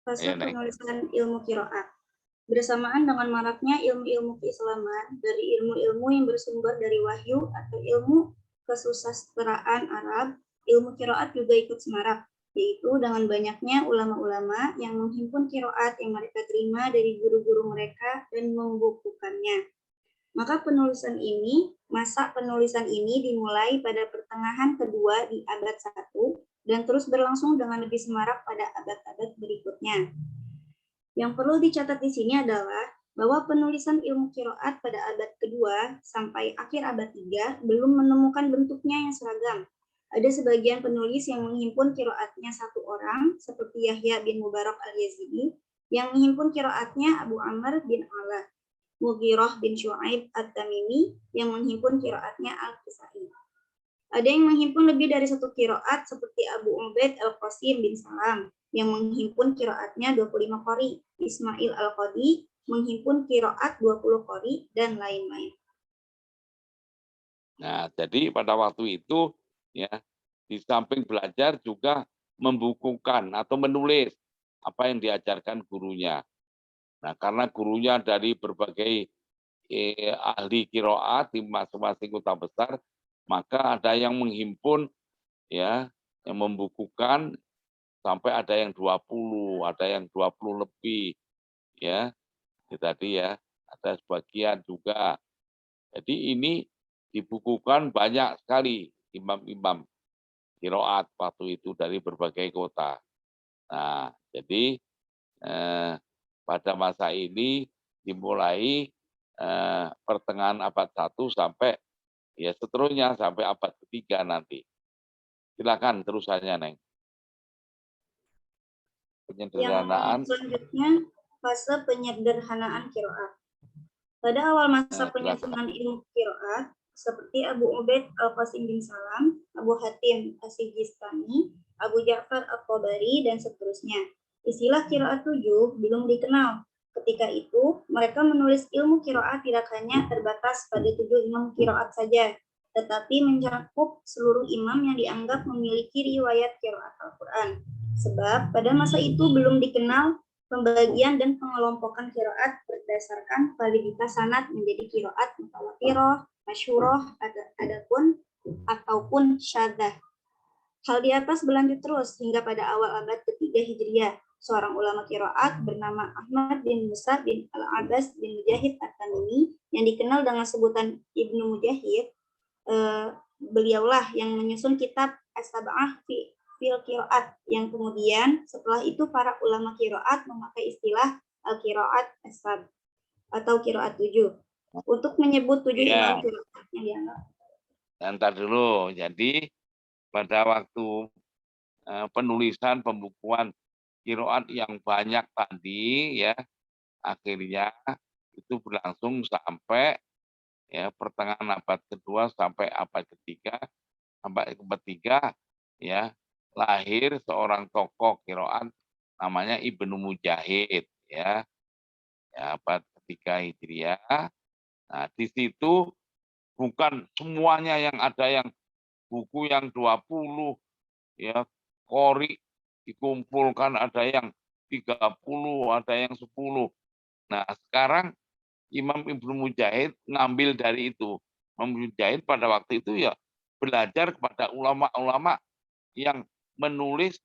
Fase Ayo, Neng. penulisan ilmu qiraat. Bersamaan dengan maraknya ilmu-ilmu keislaman dari ilmu-ilmu yang bersumber dari wahyu atau ilmu kesusastraan Arab, ilmu qiraat juga ikut semarak, yaitu dengan banyaknya ulama-ulama yang menghimpun qiraat yang mereka terima dari guru-guru mereka dan membukukannya. Maka masa penulisan ini dimulai pada pertengahan kedua di abad 1 dan terus berlangsung dengan lebih semarak pada abad-abad berikutnya. Yang perlu dicatat di sini adalah bahwa penulisan ilmu qiraat pada abad kedua sampai akhir abad 3 belum menemukan bentuknya yang seragam. Ada sebagian penulis yang menghimpun qiraatnya satu orang, seperti Yahya bin Mubarak al-Yazidi, yang menghimpun qiraatnya Abu Amr bin Ala, Mughirah bin Syu'aib at-Tamimi yang menghimpun qiraatnya Al-Kisai. Ada yang menghimpun lebih dari satu qiraat seperti Abu Ubaid al-Qasim bin Salam yang menghimpun qiraatnya 25 qori, Ismail al-Qadi menghimpun qiraat 20 qori, dan lain-lain. Nah, jadi pada waktu itu ya di samping belajar juga membukukan atau menulis apa yang diajarkan gurunya. Nah, karena gurunya dari berbagai ahli qiraat di masing-masing kota besar, maka ada yang menghimpun ya, yang membukukan sampai ada yang 20, ada yang 20 lebih, ya. Itu tadi ya, ada sebagian juga. Jadi ini dibukukan banyak sekali imam-imam qiraat waktu itu dari berbagai kota. Nah, jadi pada masa ini dimulai pertengahan abad 1 sampai ya seterusnya sampai abad ketiga nanti. Silakan terusannya, Neng. Penyederhanaan. Yang selanjutnya, fase penyederhanaan qiraat. Pada awal masa Silakan. penyusunan ilmu qiraat, seperti Abu Ubaid Al-Qasim bin Salam, Abu Hatim As-Sijistani, Abu Ja'far Al-Tabari, dan seterusnya. Istilah qiraat 7 belum dikenal. Ketika itu, mereka menulis ilmu qiraat tidak hanya terbatas pada 7 imam qiraat saja, tetapi mencakup seluruh imam yang dianggap memiliki riwayat qiraat Al-Quran. Sebab pada masa itu belum dikenal pembagian dan pengelompokan qiraat berdasarkan validitas sanad menjadi qiraat mutawatirah, masyhurah, ataupun syadzah. Hal di atas berlanjut terus hingga pada awal abad ketiga Hijriah. Seorang ulama qiraat bernama Ahmad bin Musa bin Al-Abbas bin Mujahid At-Tamimi yang dikenal dengan sebutan Ibnu Mujahid, beliaulah yang menyusun kitab As-Sab'ah fil qiraat, yang kemudian setelah itu para ulama qiraat memakai istilah al-qiraat as-sab atau qiraat 7 untuk menyebut 7 imam qiraat yang dianggap. Ntar dulu. Jadi pada waktu penulisan pembukuan qiraat yang banyak tadi ya, akhirnya itu berlangsung sampai ya pertengahan abad kedua sampai abad ketiga ya, lahir seorang tokoh qiraat namanya Ibnu Mujahid ya abad ketiga Hijriah. Nah, di situ bukan semuanya yang ada yang buku yang 20 ya qori dikumpulkan, ada yang 30, ada yang 10. Nah, sekarang Imam Ibnu Mujahid ngambil dari itu. Imam Mujahid pada waktu itu ya belajar kepada ulama-ulama yang menulis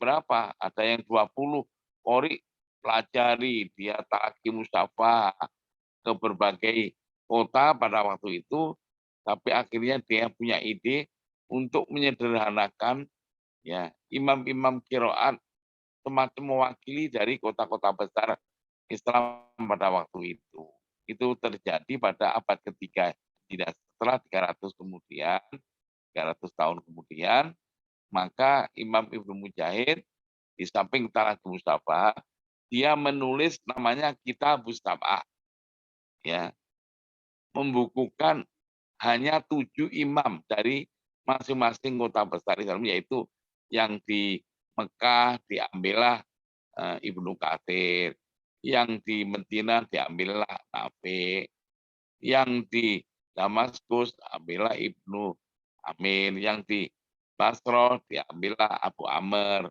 berapa? Ada yang 20 qori, pelajari, dia talaqi mustafa ke berbagai kota pada waktu itu, tapi akhirnya dia punya ide untuk menyederhanakan ya imam-imam qiraat semacam mewakili dari kota-kota besar Islam pada waktu itu. Itu terjadi pada abad ketiga. Tidak setelah 300 tahun kemudian, maka Imam Ibnu Mujahid di samping Talaqi Mustafa, dia menulis namanya Kitab Sab'ah. Ya, membukukan hanya 7 imam dari masing-masing kota besar Islam, yaitu yang di Mekah diambillah Ibnu Katsir, yang di Madinah diambillah Nafi, yang di Damaskus ambillah Ibnu Amin, yang di Basra diambillah Abu Amr,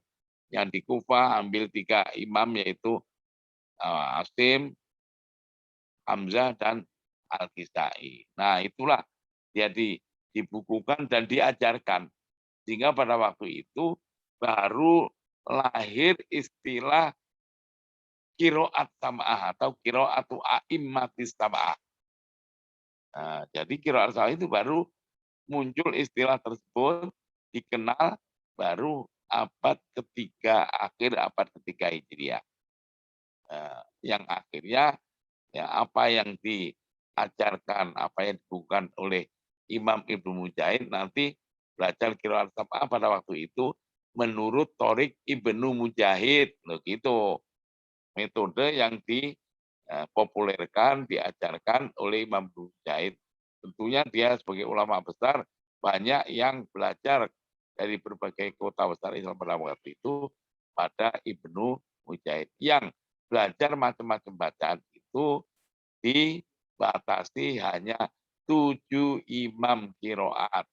yang di Kufah ambil 3 imam yaitu Asim, Hamzah, dan Al-Kisai. Nah, itulah jadi dibukukan dan diajarkan. Sehingga pada waktu itu baru lahir istilah qiraat sam'ah atau qiraatu a'immatis sam'ah. Nah, jadi qiraat sam'ah itu baru muncul istilah tersebut, dikenal baru abad ketiga, akhir abad ketiga Hijriah. Yang akhirnya ya apa yang diajarkan, apa yang dibukukan oleh Imam Ibnu Mujahid nanti belajar qiraat sab'ah pada waktu itu menurut Thoriq Ibnu Mujahid, loh gitu. Metode yang dipopulerkan, diajarkan oleh Imam Ibnu Mujahid. Tentunya dia sebagai ulama besar banyak yang belajar dari berbagai kota besar Islam pada waktu itu pada Ibnu Mujahid. Yang belajar macam-macam bacaan itu dibatasi hanya 7 imam qiraat.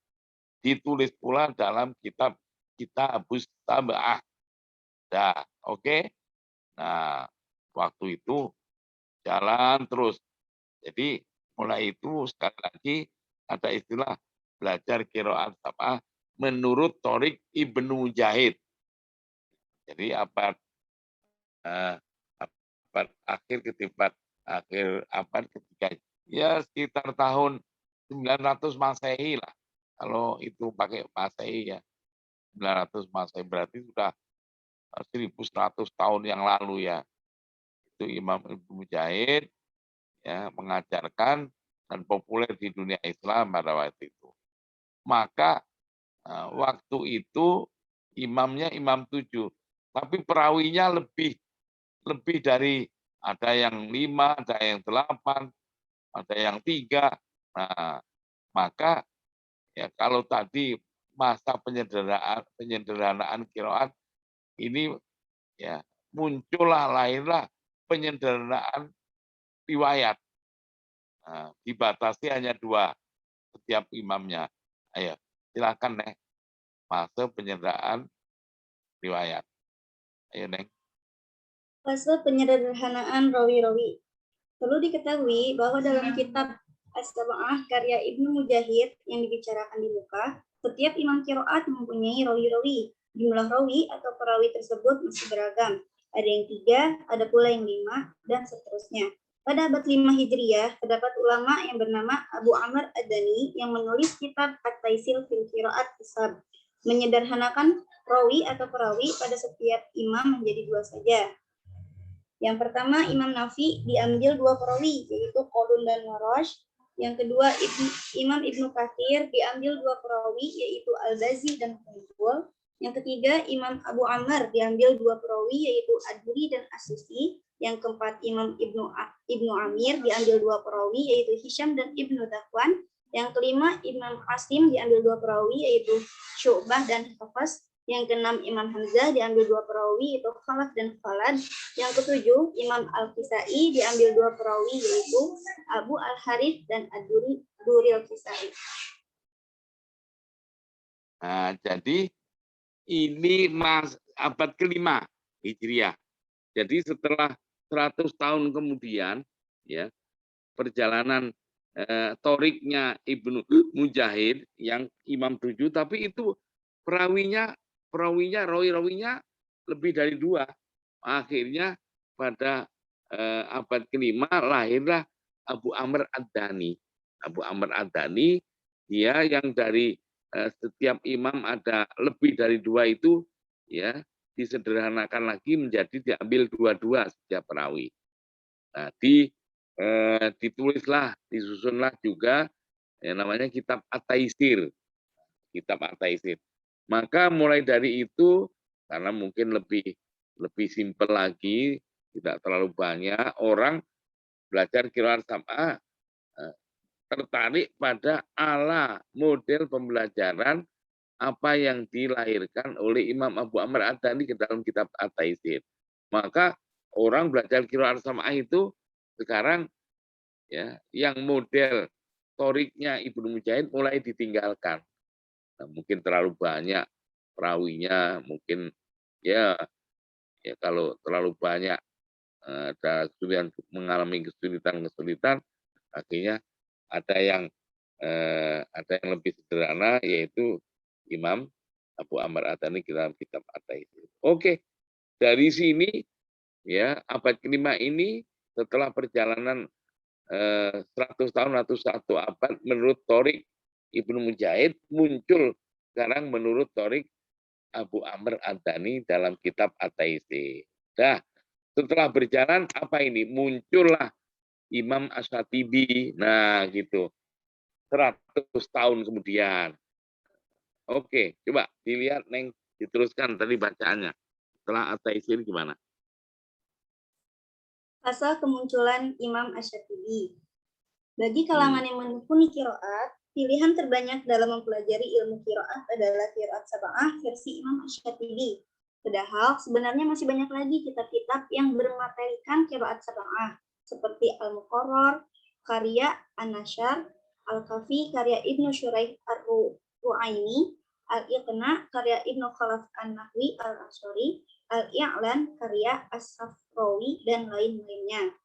Ditulis pula dalam kitab Kitabus Sab'ah. Nah, oke. Nah, waktu itu jalan terus. Jadi mulai itu sekali lagi ada istilah belajar qiraat sab'ah menurut Thoriq Ibnu Mujahid. Jadi abad akhir abad ketiga, ya sekitar tahun 900 Masehi lah. Kalau itu pakai Masehi ya 900 Masehi berarti sudah 1100 tahun yang lalu ya. Itu Imam Ibnu Mujahid ya mengajarkan dan populer di dunia Islam pada waktu itu. Maka waktu itu imamnya imam 7, tapi perawinya lebih dari, ada yang 5, ada yang 8, ada yang 3. Nah, maka ya kalau tadi masa penyederhanaan qiraat ini ya muncullah, lahirlah penyederhanaan riwayat. Nah, dibatasi hanya 2 setiap imamnya. Ayo, silakan Neng. Fase penyederhanaan riwayat. Ayo Neng. Fase penyederhanaan rawi-rawi. Perlu diketahui bahwa dalam kitab As-Sab'ah karya Ibnu Mujahid yang dibicarakan di muka, setiap imam qiraat mempunyai rawi-rawi. Jumlah rawi atau perawi tersebut masih beragam. Ada yang 3, ada pula yang 5, dan seterusnya. Pada abad 5 Hijriah, terdapat ulama yang bernama Abu Amr Ad-Dani yang menulis kitab At-Taisil fil Qiraat Hisab, menyederhanakan rawi atau perawi pada setiap imam menjadi 2 saja. Yang pertama, Imam Nafi diambil 2 perawi, yaitu Qadun dan Warash. Yang kedua, Imam Ibnu Katsir diambil 2 perawi, yaitu Al-Bazi dan Quntul. Yang ketiga, Imam Abu Amr diambil 2 perawi, yaitu Ad-Duri dan As-Susi. Yang keempat, Imam Ibnu Amir diambil 2 perawi, yaitu Hisham dan Ibnu Dhafwan. Yang kelima, Imam Qasim diambil 2 perawi, yaitu Syu'bah dan Hafs. Yang keenam, Imam Hamzah diambil 2 perawi, yaitu Khalaf dan Khalad. Yang ketujuh, Imam Al-Kisai diambil 2 perawi, yaitu Abu Al-Harith dan Ad-Duri Al-Kisai. Nah, jadi ini abad ke-5 Hijriah. Jadi setelah 100 tahun kemudian, ya perjalanan toriknya Ibnu Mujahid yang imam 7, tapi itu perawinya rawi-rawinya lebih dari 2. Akhirnya pada abad ke-5 lahirlah Abu Amr Ad-Dani. Abu Amr Ad-Dani dia yang dari setiap imam ada lebih dari 2 itu ya disederhanakan lagi menjadi diambil 2 setiap perawi. Nah, ditulislah, disusunlah juga yang namanya kitab At-Taisir. Kitab At-Taisir. Maka mulai dari itu, karena mungkin lebih simpel lagi, tidak terlalu banyak orang belajar qiraat sab'ah tertarik pada ala model pembelajaran apa yang dilahirkan oleh Imam Abu Amr Ad-Dani ke dalam kitab At-Taisir. Maka orang belajar qiraat sab'ah itu sekarang ya yang model toriknya Ibnu Mujahid mulai ditinggalkan. Nah, mungkin terlalu banyak perawinya, mungkin ya kalau terlalu banyak ada kesulitan, mengalami kesulitan, akhirnya ada yang lebih sederhana, yaitu Imam Abu Amr Ad-Dani dalam kitab At-Taisir. Oke, dari sini ya abad ke-5 ini setelah perjalanan 100 tahun atau 1 abad menurut Torik Ibnu Mujahid, muncul sekarang menurut Torik Abu Amr Ad-Dani dalam kitab At-Taisir. Nah, setelah berjalan apa ini? Muncullah Imam Asy-Syatibi. Nah, gitu. 100 tahun kemudian. Oke, coba dilihat Neng, diteruskan tadi bacaannya. Setelah At-Taisir gimana? Fase kemunculan Imam Asy-Syatibi. Bagi kalangan yang menekuni qiraat, pilihan terbanyak dalam mempelajari ilmu qiraat adalah qiraat sab'ah versi Imam Asy-Syatibi. Padahal sebenarnya masih banyak lagi kitab-kitab yang bermaterikan qiraat sab'ah, seperti Al-Muqarrar, karya An-Nasyr, Al-Kafi, karya Ibnu Syuraih Ar-Ru'aini, Al-Iqna, karya Ibnu Khalaf An-Nahwi Al-Asy'ari, Al-I'lan, karya As-Safrawi, dan lain-lainnya.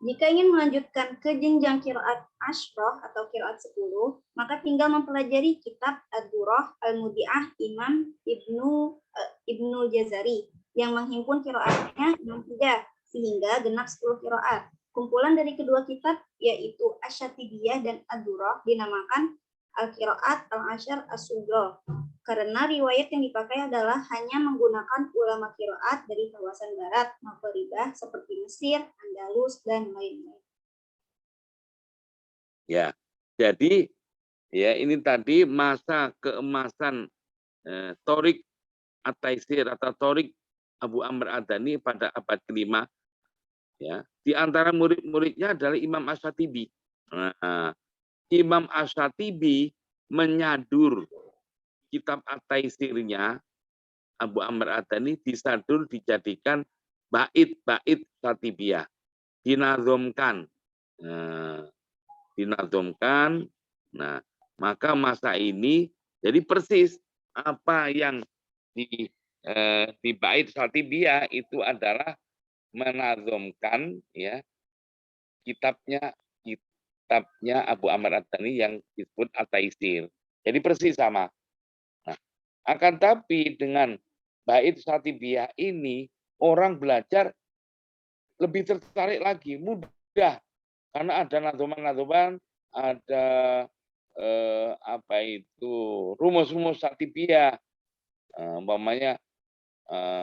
Jika ingin melanjutkan ke jenjang qiraat Asyrah atau qiraat 10, maka tinggal mempelajari kitab Ad-Durrah Al-Mudi'ah Imam Ibnu Ibnul Jazari yang menghimpun qiraatnya 63 sehingga genap 10 qiraat. Kumpulan dari kedua kitab yaitu Asy-Syatibiyah dan Ad-Durrah dinamakan Al-Qiraat Al-Asyar As-Sughra karena riwayat yang dipakai adalah hanya menggunakan ulama qiraat dari kawasan barat Maghribah seperti Mesir, Andalus, dan lain-lain. Ya, jadi ya ini tadi masa keemasan Thorik At-Taisir atau Thorik Abu Amr Ad-Dani pada abad ke-5. Ya, di antara murid-muridnya adalah Imam Asy-Syatibi. Nah, Imam Asy-Syatibi menyadur kitab At-Taisirnya Abu Amr Ad-Dani, disadur dijadikan bait-bait Syatibiyah, dinazomkan. Dinazomkan. Nah, maka masa ini jadi persis apa yang di bait Syatibiyah itu adalah menazomkan ya kitabnya Abu Amr Ad-Dani yang disebut At-Taisir. Jadi persis sama. Nah, akan tapi dengan bait Syatibiyah ini orang belajar lebih tertarik lagi, mudah karena ada nazoman-nazoman, ada apa itu rumus-rumus Syatibiyah, umpamanya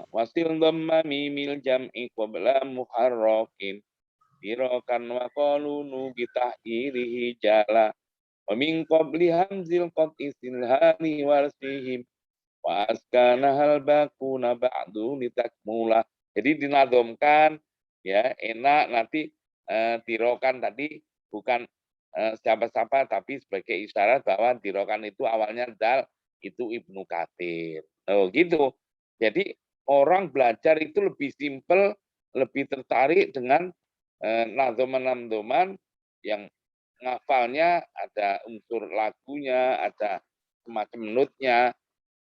wasil dhamma mimil jam'i qabla muharrakin dirokan wa qalunu bitahirihi jala wa min qabli hamzil qat'i silhani warsihim wa askana hal bakuna ba'du litakmula. Jadi dinazomkan ya, enak nanti dirokan tadi bukan siapa-siapa tapi sebagai isyarat bahwa dirokan itu awalnya dal itu Ibnu Katsir. Oh gitu. Jadi orang belajar itu lebih simpel, lebih tertarik dengan nazoman-nazoman yang ngafalnya ada unsur lagunya, ada semacam notnya,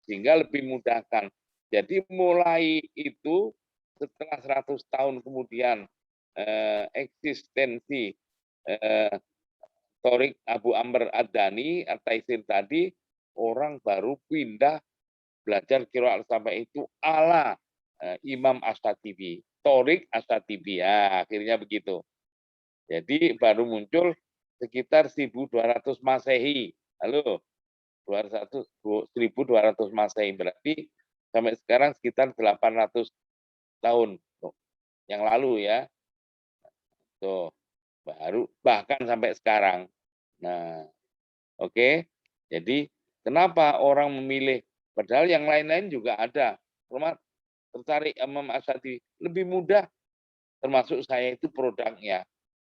sehingga lebih mudahkan. Jadi mulai itu setelah 100 tahun kemudian eksistensi Thorik Abu Amr Ad-Dani, At-Taisir tadi, orang baru pindah belajar qiraat sampai itu ala Imam Asy-Syatibi, Thorik Asy-Syatibi, ya, akhirnya begitu. Jadi baru muncul sekitar 1200 Masehi. Halo, 1200 Masehi, berarti sampai sekarang sekitar 800 tahun yang lalu ya. Tuh, baru bahkan sampai sekarang. Nah, oke. Jadi kenapa orang memilih, padahal yang lain-lain juga ada. Tertarik Imam Asy-Syatibi lebih mudah, termasuk saya itu produknya.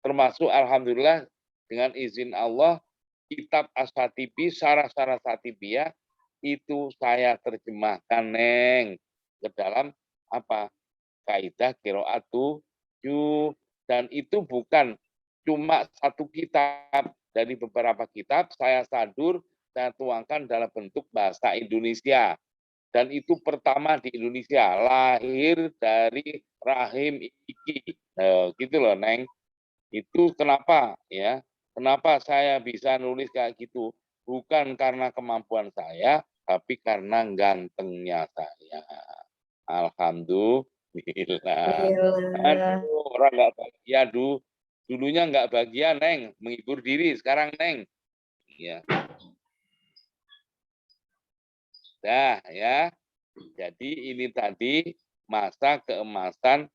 Termasuk alhamdulillah dengan izin Allah kitab Asy-Syatibi, syarah-syarah Syatibiyah itu saya terjemahkan Neng ke dalam apa? Kaidah qiraat 7, dan itu bukan cuma satu kitab, dari beberapa kitab saya sadur, saya tuangkan dalam bentuk bahasa Indonesia. Dan itu pertama di Indonesia, lahir dari rahim iki. Gitu loh, Neng. Itu kenapa ya? Kenapa saya bisa nulis kayak gitu? Bukan karena kemampuan saya, tapi karena gantengnya saya. Alhamdulillah. Aduh, orang nggak bahagia dulunya nggak bahagia, Neng, menghibur diri. Sekarang, Neng, ya. Dah ya. Jadi ini tadi masa keemasan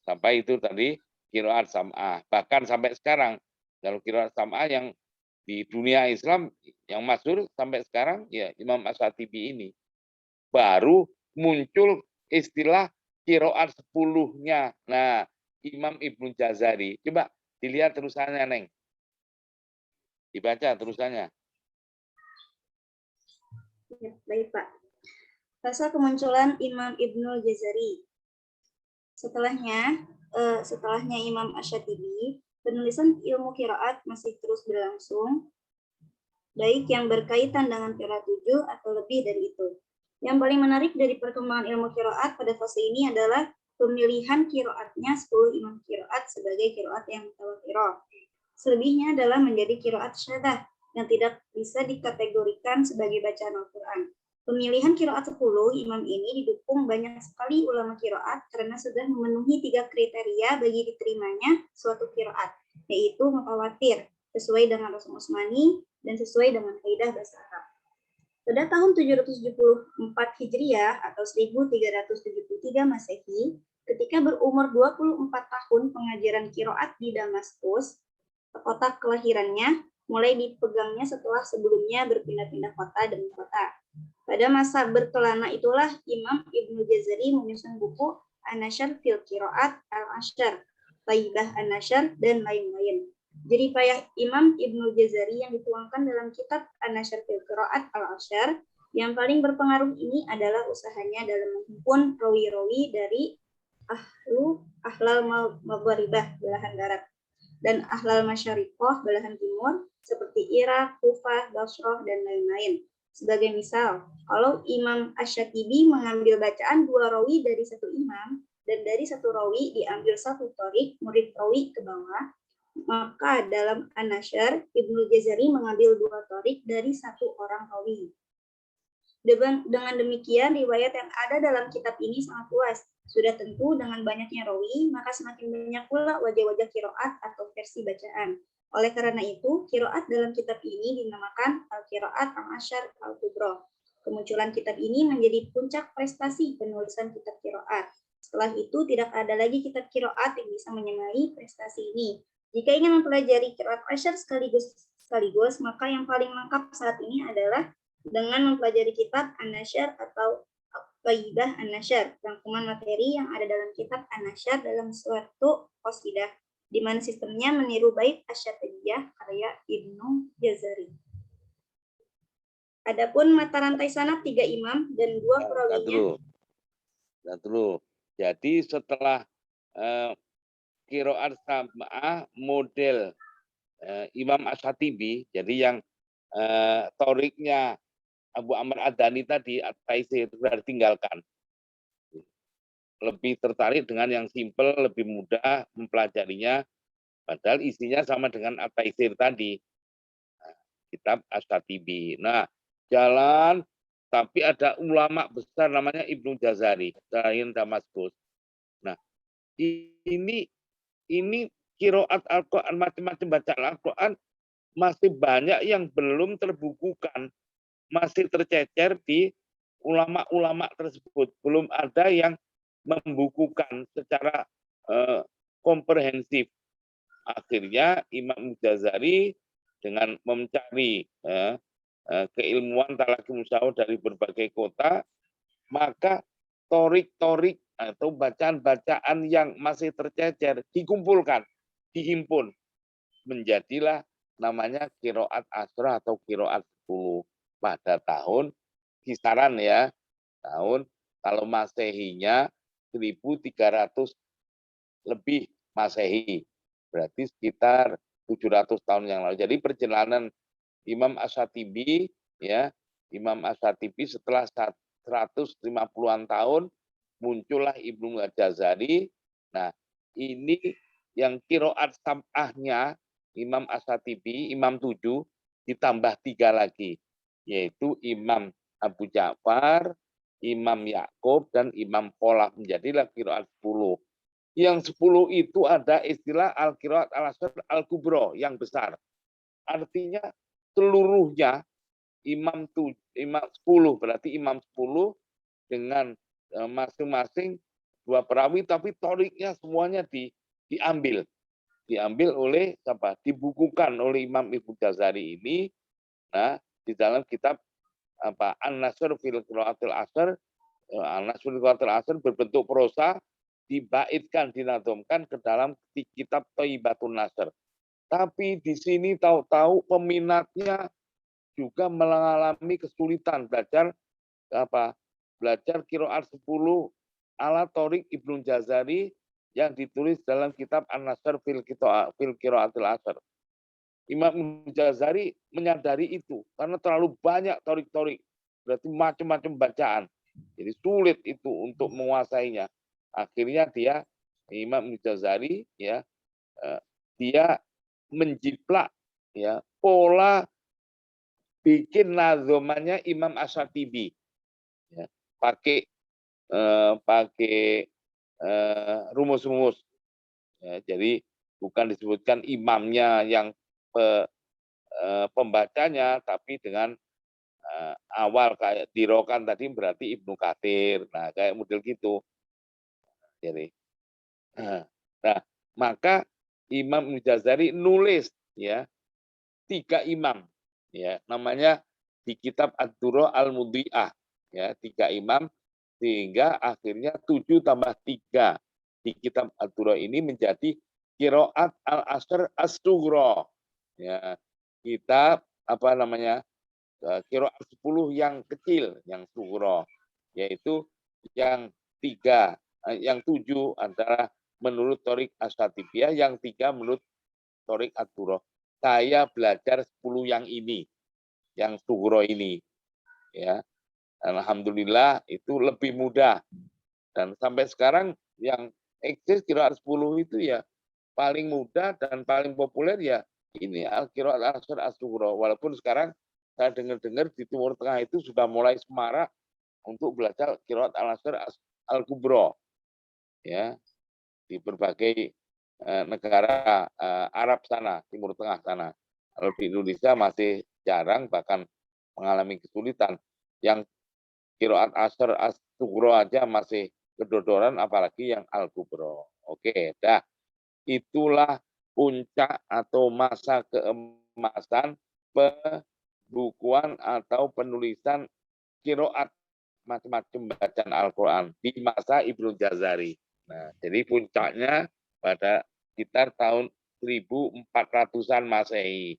sampai itu tadi qiraat sam'ah. Bahkan sampai sekarang kalau qiraat sam'ah yang di dunia Islam yang masyhur sampai sekarang ya Imam Asy-Syatibi ini. Baru muncul istilah qiraat 10-nya. Nah, Imam Ibnu Jazari. Coba dilihat terusannya, Neng. Dibaca terusannya. Ya, baik Pak. Masa kemunculan Imam Ibnul Jazari. Setelahnya Imam Asy-Syatibi, penulisan ilmu qiraat masih terus berlangsung, baik yang berkaitan dengan qiraat 7 atau lebih dari itu. Yang paling menarik dari perkembangan ilmu qiraat pada fase ini adalah pemilihan qiraatnya 10 imam qiraat sebagai qiraat yang mutawatirah. Selebihnya adalah menjadi qiraat syadzah yang tidak bisa dikategorikan sebagai bacaan Al-Quran. Pemilihan kiroat 10 imam ini didukung banyak sekali ulama kiroat karena sudah memenuhi 3 kriteria bagi diterimanya suatu kiroat, yaitu mutawatir, sesuai dengan Rasul Utsmani dan sesuai dengan kaidah bahasa Arab. Pada tahun 774 Hijriah atau 1373 Masehi, ketika berumur 24 tahun pengajaran kiroat di Damaskus, kota kelahirannya, mulai dipegangnya setelah sebelumnya berpindah-pindah kota demi kota. Pada masa berkelana itulah Imam Ibnu Jazari menyusun buku An-Nashr fil Qiraat Al-Ashr, Thayyibah An-Nashr, dan lain-lain. Jerih payah Imam Ibnu Jazari yang dituangkan dalam kitab An-Nashr fil Qiraat Al-Ashr yang paling berpengaruh ini adalah usahanya dalam menghimpun rawi-rawi dari Ahlal Maghribah belahan barat dan Ahlal Masyariqah belahan timur seperti Irak, Kufah, Basrah, dan lain-lain. Sebagai misal, kalau Imam Asy-Syatibi mengambil bacaan 2 rawi dari satu imam dan dari satu rawi diambil satu torik murid rawi ke bawah, maka dalam An-Nashr Ibnu Jazari mengambil 2 torik dari satu orang rawi. Dengan demikian, riwayat yang ada dalam kitab ini sangat luas. Sudah tentu dengan banyaknya rawi, maka semakin banyak pula wajah-wajah kiroat atau versi bacaan. Oleh karena itu, kiroat dalam kitab ini dinamakan Al-Qiraat Al-Ashr Al-Kubra. Kemunculan kitab ini menjadi puncak prestasi penulisan kitab kiroat. Setelah itu, tidak ada lagi kitab kiroat yang bisa menyamai prestasi ini. Jika ingin mempelajari kiroat Ashr sekaligus, maka yang paling lengkap saat ini adalah dengan mempelajari kitab An-Nashr atau Thayyibah An-Nashr, rangkuman materi yang ada dalam kitab An-Nashr dalam suatu qasidah, di mana sistemnya meniru bait Asy-Syatibiyah karya Ibnu Jazari. Adapun mata rantai sanad 3 imam dan 2 perawinya. Jadi setelah qiraat sab'ah model Imam Asy-Syatibi, jadi yang toriknya Abu Amr Ad-Dani tadi, At-Taisir, sudah ditinggalkan. Lebih tertarik dengan yang simple, lebih mudah mempelajarinya, padahal isinya sama dengan At-Taisir tadi, kitab Asy-Syatibi. Nah, jalan, tapi ada ulama besar namanya Ibnu Jazari, dari Damaskus. Nah, ini qiraat Al-Quran, macam-macam bacaan Al-Quran, masih banyak yang belum terbukukan, masih tercecer di ulama-ulama tersebut. Belum ada yang membukukan secara komprehensif. Akhirnya Imam Jazari dengan mencari keilmuan talaki musawwah dari berbagai kota, maka torik-torik atau bacaan-bacaan yang masih tercecer dikumpulkan, dihimpun, menjadilah namanya qiraat asyrah atau qiraat 10 pada tahun kisaran ya, tahun kalau Masehinya 1300 lebih Masehi, berarti sekitar 700 tahun yang lalu. Jadi perjalanan Imam Asy-Syatibi ya, Imam Asy-Syatibi setelah 150-an tahun muncullah Ibnu Jazari. Nah, ini yang qiraat sab'ahnya Imam Asy-Syatibi, Imam 7, ditambah 3 lagi, yaitu Imam Abu Ja'far, Imam Ya'qub, dan Imam Khalaf, menjadilah qiraat 10. Yang 10 itu ada istilah Al-Qiraat Al-Ashr Al-Kubra, yang besar. Artinya seluruhnya Imam 10, berarti Imam 10 dengan masing-masing 2 perawi, tapi toriknya semuanya diambil oleh siapa? Dibukukan oleh Imam Ibnu Jazari ini. Nah, di dalam kitab An-Nashr fil Qiraatil Ashr, An-Nashr fil Qiraatil Ashr berbentuk prosa, dibaitkan, dinadhomkan ke dalam kitab Thayyibatun Nashr. Tapi di sini tahu-tahu peminatnya juga mengalami kesulitan belajar qiraat 10 ala Thorik Ibnu Jazari yang ditulis dalam kitab An-Nashr fil Qiraatil Ashr. Imam Ibnu Jazari menyadari itu karena terlalu banyak torik-torik, berarti macam-macam bacaan. Jadi sulit itu untuk menguasainya. Akhirnya Imam Ibnu Jazari ya, dia menjiplak ya pola bikin nadzomannya Imam Asy-Syatibi. ya, pakai rumus-rumus. Ya, jadi bukan disebutkan imamnya yang pembacanya, tapi dengan awal kayak dirokan tadi berarti Ibnu Katsir. Nah, kayak model gitu. Jadi, nah, maka Imam Al-Jazari nulis ya 3 imam, ya namanya di kitab Ad-Durrah Al-Mudhi'ah, ya 3 imam sehingga akhirnya 7 tambah 3 di kitab Ad-Durrah ini menjadi Qiraat Al-Ashr As-Sughra. Ya, kitab apa namanya? Qiraat 10 yang kecil, yang sughra, yaitu yang 3, yang 7 antara menurut Thoriq Asy-Syatibiyah, yang 3 menurut Thoriq Ad-Durrah. Saya belajar 10 yang ini, yang sughra ini, ya. Alhamdulillah itu lebih mudah. Dan sampai sekarang yang eksis qiraat 10 itu ya paling mudah dan paling populer ya ini Al-Qiraat Al-Ashr As-Sughra. Walaupun sekarang saya dengar-dengar di Timur Tengah itu sudah mulai semarak untuk belajar qiraat Al-Ashr Al-Kubra. Ya, di berbagai negara Arab sana, Timur Tengah sana. Kalau di Indonesia masih jarang, bahkan mengalami kesulitan. Yang qiraat Ashr As-Sughra aja masih kedodoran, apalagi yang Al-Kubra. Oke, dah. Itulah puncak atau masa keemasan pembukuan atau penulisan qiraat macam-macam bacaan Al-Quran di masa Ibnu Jazari. Nah, jadi puncaknya pada sekitar tahun 1400-an Masehi.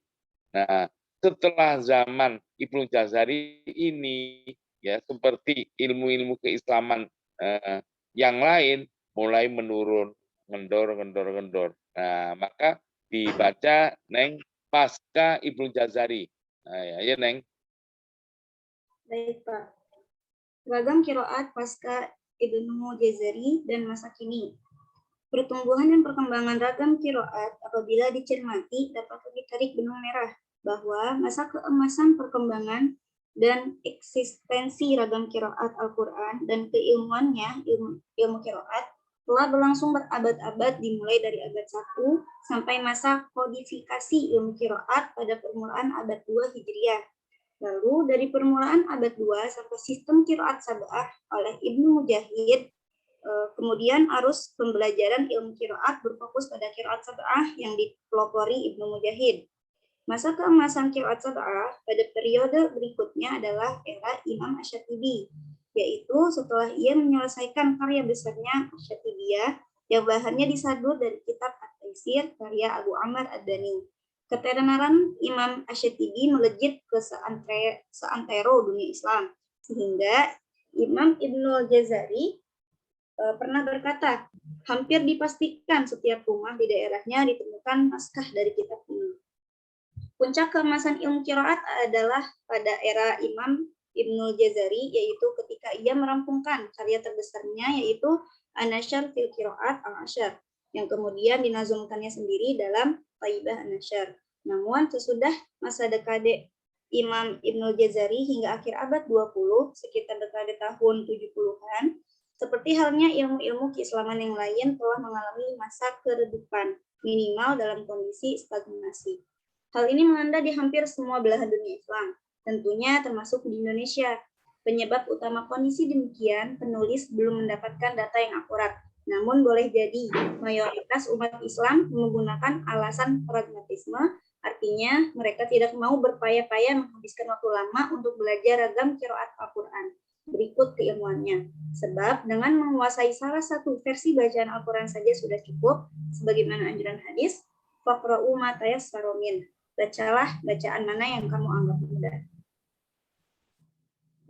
Nah, setelah zaman Ibnu Jazari ini, ya seperti ilmu-ilmu keislaman yang lain mulai menurun, ngendor. Nah, maka dibaca Neng pasca Ibnu Jazari. Nah, ya Neng. Baik, Pak. Ragam qiraat pasca Ibnu Jazari dan masa kini. Pertumbuhan dan perkembangan ragam qiraat apabila dicermati dapat ditarik benang merah bahwa masa keemasan perkembangan dan eksistensi ragam qiraat Al-Quran dan keilmuannya, ilmu qiraat, telah berlangsung berabad-abad dimulai dari abad 1 sampai masa kodifikasi ilmu qiraat pada permulaan abad 2 Hijriah. Lalu dari permulaan abad 2 sampai sistem qiraat sab'ah oleh Ibnu Mujahid, kemudian arus pembelajaran ilmu qiraat berfokus pada qiraat sab'ah yang dipelopori Ibnu Mujahid. Masa keemasan qiraat sab'ah pada periode berikutnya adalah era Imam Asy-Syatibi, yaitu setelah ia menyelesaikan karya besarnya Asy-Syatibiyah yang bahannya disadur dari kitab At-Taisir karya Abu Amr Ad-Dani. Ketenaran Imam Asy-Syatibi melejit ke seantero dunia Islam, sehingga Imam Ibnu Jazari pernah berkata, hampir dipastikan setiap rumah di daerahnya ditemukan naskah dari kitab ini. Puncak keemasan ilmu qiraat adalah pada era Imam Ibnu Jazari, yaitu ketika ia merampungkan karya terbesarnya, yaitu An-Nashr fil Qiraat Al-Ashr, yang kemudian dinazumkannya sendiri dalam Thaibah An-Nashr. Namun sesudah masa dekade Imam Ibnu Jazari hingga akhir abad 20, sekitar dekade tahun 70-an, seperti halnya ilmu-ilmu keislaman yang lain telah mengalami masa keredupan, minimal dalam kondisi stagnasi. Hal ini melanda di hampir semua belahan dunia Islam, tentunya termasuk di Indonesia. Penyebab utama kondisi demikian, penulis belum mendapatkan data yang akurat. Namun boleh jadi mayoritas umat Islam menggunakan alasan pragmatisme, artinya mereka tidak mau berpayah-payah menghabiskan waktu lama untuk belajar ragam qiraat Al-Quran. Berikut keilmuannya. Sebab dengan menguasai salah satu versi bacaan Al-Quran saja sudah cukup, sebagaimana anjuran hadis, faqra'u ma tayassara min. Bacalah bacaan mana yang kamu anggap mudah.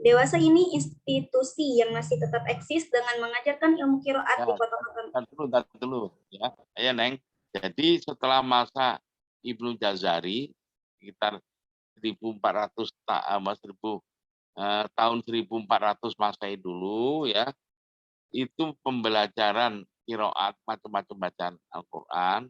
Dewasa ini institusi yang masih tetap eksis dengan mengajarkan ilmu qiraat di kota-kota. Dulu, ya. Ya, Neng. Jadi setelah masa Ibnu Jazari sekitar 1400 tahun 1400 Masehi dulu ya. Itu pembelajaran qiraat macam-macam bacaan Al-Qur'an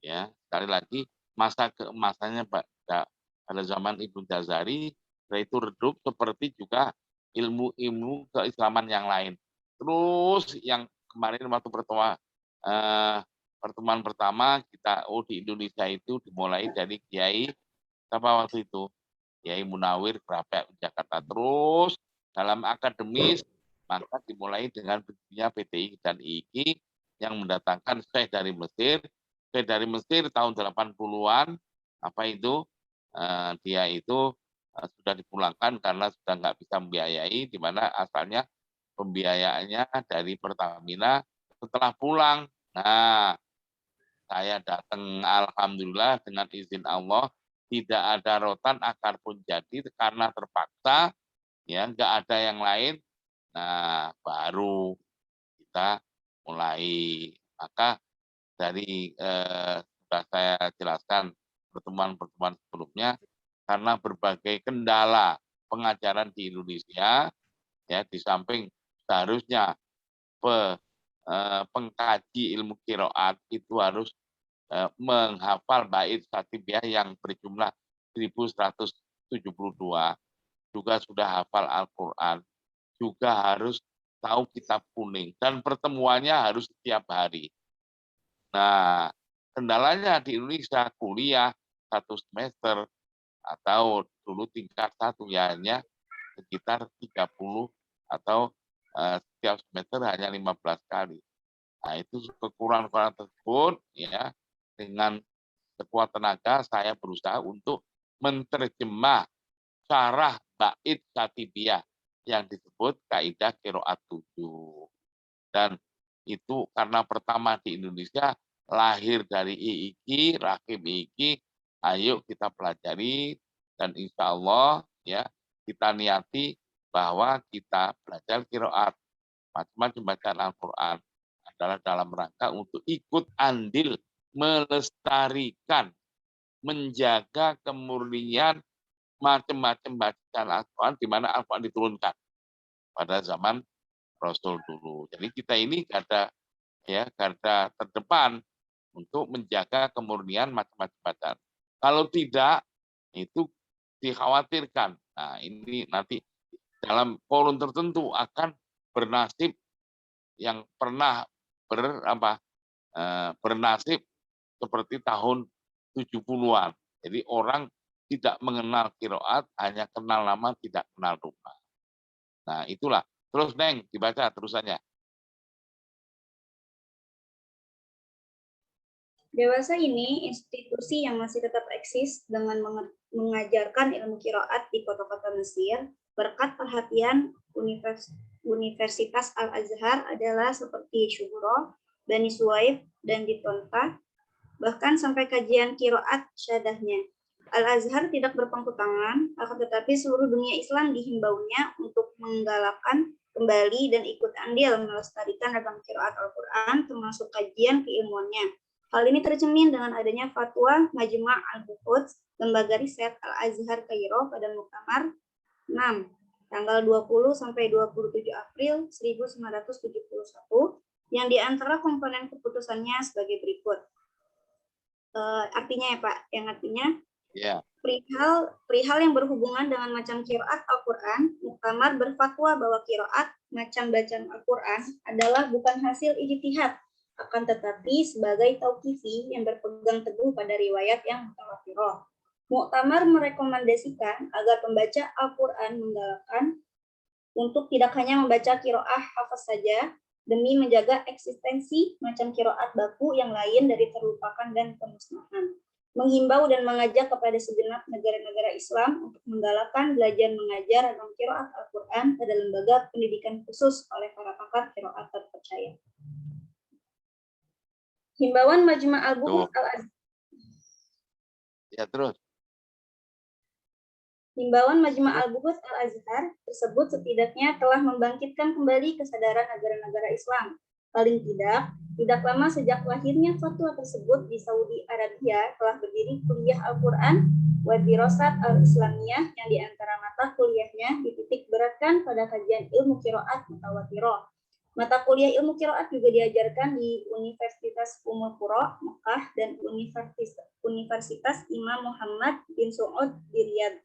ya. Sekali lagi masa keemasannya pada zaman Ibnu Jazari, yaitu redup seperti juga ilmu-ilmu keislaman yang lain. Terus yang kemarin waktu pertemuan pertama kita di Indonesia itu dimulai dari Kiai apa waktu itu Kiai Munawir Kerapek Jakarta. Terus dalam akademis maka dimulai dengan berdirinya PTI dan IIKI yang mendatangkan Syekh dari Mesir. Syekh dari Mesir tahun 80-an apa itu dia itu sudah dipulangkan karena sudah nggak bisa membiayai, di mana asalnya pembiayaannya dari Pertamina setelah pulang. Nah, saya datang alhamdulillah dengan izin Allah tidak ada rotan akar pun jadi karena terpaksa ya nggak ada yang lain. Nah, baru kita mulai. Maka dari sudah saya jelaskan pertemuan-pertemuan sebelumnya karena berbagai kendala pengajaran di Indonesia ya di samping seharusnya pengkaji ilmu qiraat itu harus menghafal bait Satibiyah yang berjumlah 1172, juga sudah hafal Al-Qur'an, juga harus tahu kitab kuning dan pertemuannya harus setiap hari. Nah, kendalanya di Indonesia kuliah 1 semester atau dulu tingkat 1 ya hanya sekitar 30 atau setiap semester hanya 15 kali. Nah, itu kekurangan tersebut ya dengan sekuat tenaga saya berusaha untuk menerjemah syarah bait Satibiyah yang disebut kaidah qiraat 7. Dan itu karena pertama di Indonesia lahir dari IIKI, Rahim IIKI, ayo kita pelajari dan insya Allah ya kita niati bahwa kita belajar qiraat macam-macam bacaan Al-Quran adalah dalam rangka untuk ikut andil melestarikan, menjaga kemurnian macam-macam bacaan Al-Quran di mana Al-Quran diturunkan pada zaman Rasul dulu. Jadi kita ini garda terdepan untuk menjaga kemurnian macam-macam bacaan. Kalau tidak, itu dikhawatirkan. Nah, ini nanti dalam forum tertentu akan bernasib yang pernah bernasib seperti tahun 70-an. Jadi orang tidak mengenal qiraat, hanya kenal nama, tidak kenal rupa. Nah, itulah. Terus, Neng, dibaca terusannya. Dewasa ini institusi yang masih tetap eksis dengan mengajarkan ilmu qiraat di kota-kota Mesir berkat perhatian Universitas Al-Azhar adalah seperti Syuhro, Bani Suwaib, dan di Tonta, bahkan sampai kajian qiraat syadahnya. Al-Azhar tidak berpangku tangan, akan tetapi seluruh dunia Islam dihimbaunya untuk menggalakkan kembali dan ikut andil melestarikan ragam qiraat Al-Quran termasuk kajian keilmuannya. Hal ini tercermin dengan adanya fatwa Majma' Al-Bukhut, Lembaga Riset Al-Azhar Kairo pada Muktamar 6, tanggal 20 sampai 27 April 1971, yang diantara komponen keputusannya sebagai berikut. Artinya ya Pak, yang artinya perihal yang berhubungan dengan macam qiraat Al-Quran, Muktamar berfatwa bahwa qiraat macam bacaan Al-Quran adalah bukan hasil ijtihad, akan tetapi sebagai tauqifi yang berpegang teguh pada riwayat yang mutawatirah. Muktamar merekomendasikan agar pembaca Al-Quran menggalakkan untuk tidak hanya membaca qiraah hafaz saja demi menjaga eksistensi macam qiraat baku yang lain dari terlupakan dan pemusnahan. Menghimbau dan mengajak kepada segenap negara-negara Islam untuk menggalakkan belajar mengajar ragam qiraat Al-Quran pada lembaga pendidikan khusus oleh para pakar qiraat terpercaya. Himbauan Majma' Al-Bukhut Al-Azhar. Ya, terus. Himbauan Majma' Al-Bukhut Al-Azhar tersebut setidaknya telah membangkitkan kembali kesadaran negara-negara Islam. Paling tidak lama sejak lahirnya fatwa tersebut di Saudi Arabia telah berdiri kuliah Al-Quran wa Dirasat Al-Islamiyah yang di antara mata kuliahnya dititik beratkan pada kajian ilmu qiraat mutawatirah. Mata kuliah ilmu qiraat juga diajarkan di Universitas Ummul Qura, Mekah, dan Universitas Imam Muhammad bin Saud di Riyadh.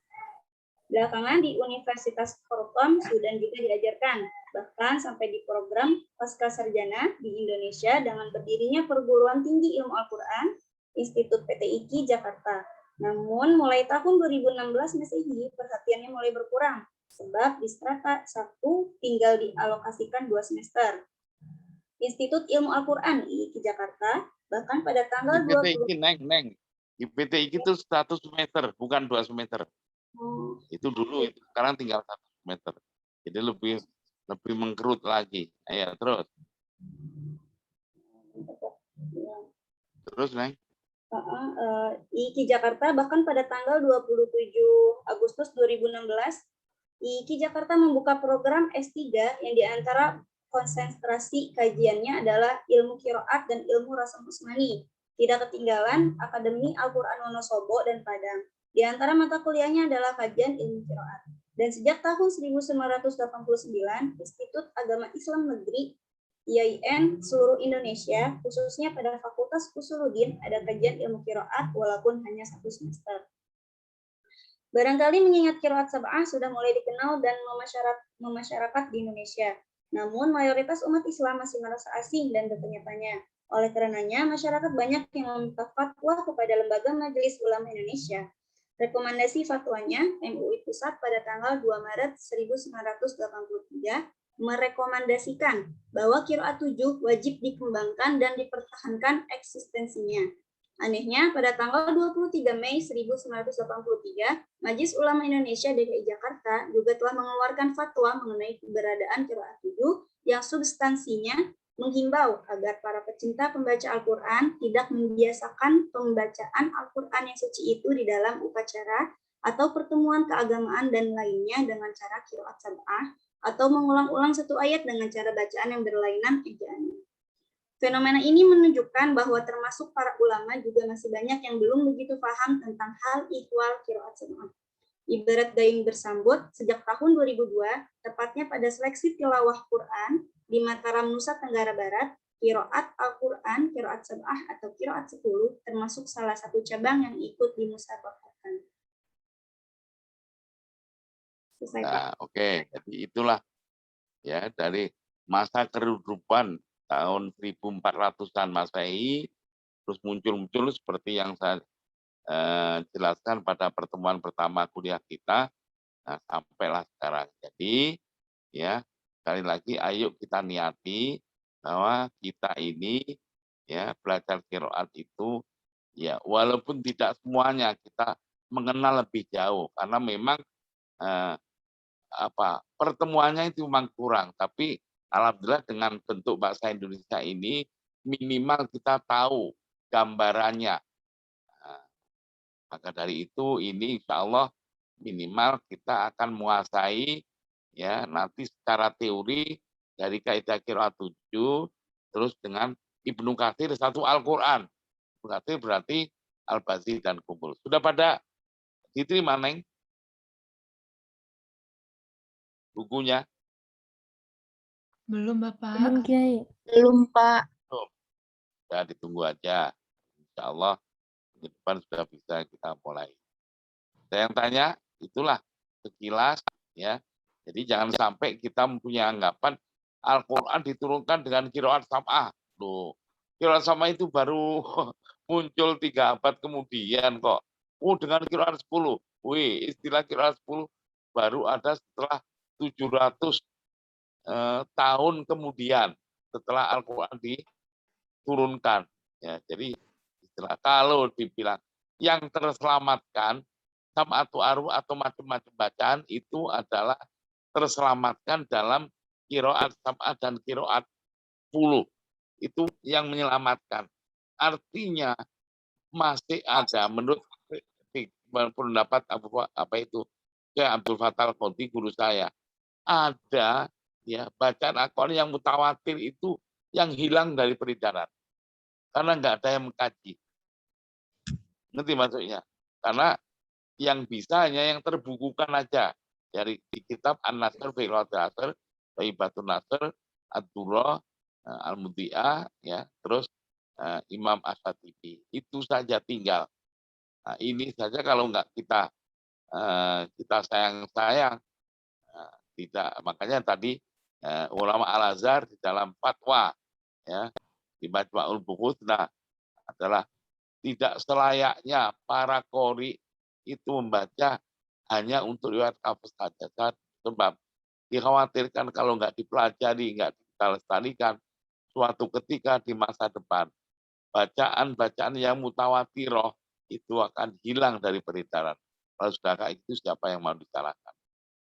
Belakangan di Universitas Khartoum Sudan juga diajarkan, bahkan sampai di program pasca sarjana di Indonesia dengan berdirinya Perguruan Tinggi Ilmu Al-Quran Institut PTIQ Jakarta. Namun mulai tahun 2016 Masehi perhatiannya mulai berkurang sebab di strata 1 tinggal dialokasikan 2 semester. Institut Ilmu Al-Quran IIQ Jakarta bahkan pada tanggal Di PTIQ, Neng. Di PTIQ itu 1 semester, bukan 2 semester. Itu dulu, itu sekarang tinggal 1 semester. Jadi lebih mengkerut lagi. Ayo, terus. Terus, Neng. IIQ Jakarta bahkan pada tanggal 27 Agustus 2016, IIQ Jakarta membuka program S3 yang diantara konsentrasi kajiannya adalah ilmu qiraat dan ilmu rasam usmani. Tidak ketinggalan Akademi Al-Quran Wonosobo dan Padang. Di antara mata kuliahnya adalah kajian ilmu qiraat. Dan sejak tahun 1989, Institut Agama Islam Negeri IAIN seluruh Indonesia, khususnya pada Fakultas Usuluddin, ada kajian ilmu qiraat walaupun hanya 1 semester. Barangkali mengingat qiraat sab'ah sudah mulai dikenal dan memasyarakat di Indonesia. Namun mayoritas umat Islam masih merasa asing dan bertanya-tanya. Oleh karenanya, masyarakat banyak yang meminta fatwa kepada Lembaga Majelis Ulama Indonesia. Rekomendasi fatwanya, MUI Pusat pada tanggal 2 Maret 1983 merekomendasikan bahwa qiraat 7 wajib dikembangkan dan dipertahankan eksistensinya. Anehnya, pada tanggal 23 Mei 1983, Majelis Ulama Indonesia DKI Jakarta juga telah mengeluarkan fatwa mengenai keberadaan qiraat 7 yang substansinya menghimbau agar para pecinta pembaca Al-Quran tidak membiasakan pembacaan Al-Quran yang suci itu di dalam upacara atau pertemuan keagamaan dan lainnya dengan cara qiraat sab'ah atau mengulang-ulang satu ayat dengan cara bacaan yang berlainan ejaannya. Fenomena ini menunjukkan bahwa termasuk para ulama juga masih banyak yang belum begitu paham tentang hal ihwal qiraat sab'ah. Ibarat dayung bersambut, sejak tahun 2002, tepatnya pada seleksi tilawah Quran di Mataram, Nusa Tenggara Barat, qiraat Al-Quran, qiraat sab'ah atau qiraat 10 termasuk salah satu cabang yang ikut dimusabaqahkan. Nah, oke. Jadi itulah ya dari masa kehidupan tahun 1400-an Masehi terus muncul seperti yang saya jelaskan pada pertemuan pertama kuliah kita. Nah, sampailah sekarang. Jadi ya sekali lagi ayo kita niati bahwa kita ini ya belajar qiraat itu ya walaupun tidak semuanya kita mengenal lebih jauh karena memang pertemuannya itu memang kurang, tapi alhamdulillah dengan bentuk bahasa Indonesia ini minimal kita tahu gambarannya. Nah, maka dari itu ini insya Allah minimal kita akan menguasai ya nanti secara teori dari kaidah qiraat 7 terus dengan Ibnu Katsir satu Al-Qur'an. Ibnu Katsir berarti Al-Bazi dan Kumpul. Sudah pada diterima, Neng? Bukunya? Belum, Bapak. Belum, Kiai. Belum, Pak. Ya, ditunggu aja. Insya Allah di depan sudah bisa kita mulai. Saya yang tanya, itulah sekilas ya. Jadi jangan sampai kita mempunyai anggapan Al-Quran diturunkan dengan qiraat sab'ah. Loh, qiraat sab'ah itu baru muncul 3 abad kemudian kok. Dengan qiraat 10. Wih, istilah qiraat 10 baru ada setelah 700 tahun kemudian setelah Al-Quran diturunkan. Ya, jadi istilah kalau dibilang yang terselamatkan sama atau macam-macam bacaan itu adalah terselamatkan dalam qiraat sab'ah dan qiraat 10. Itu yang menyelamatkan. Artinya masih ada menurut pendapat Abdul Fattah Al-Qadhi guru saya, ada ya bacaan Al-Quran yang mutawatir itu yang hilang dari peredaran karena nggak ada yang mengkaji. Ngerti maksudnya? Karena yang bisa hanya yang terbukukan aja dari di kitab An-Nasr fi Al-Asr, Thaibatun Nasr, Ad-Durrah, Al-Mudhi'ah, ya, terus Imam Asy-Syatibi. Itu saja tinggal. Nah, ini saja kalau nggak kita kita sayang-sayang. Tidak, makanya tadi ulama Al-Azhar di dalam fatwa ya di Majma'ul Bukhutna adalah tidak selayaknya para qori itu membaca hanya untuk riwayat hafaz saja, sebab dikhawatirkan kalau nggak dipelajari, nggak kita lestarikan, suatu ketika di masa depan bacaan-bacaan yang mutawatiroh itu akan hilang dari peredaran. Kalau sudah kayak itu, siapa yang mau disalahkan?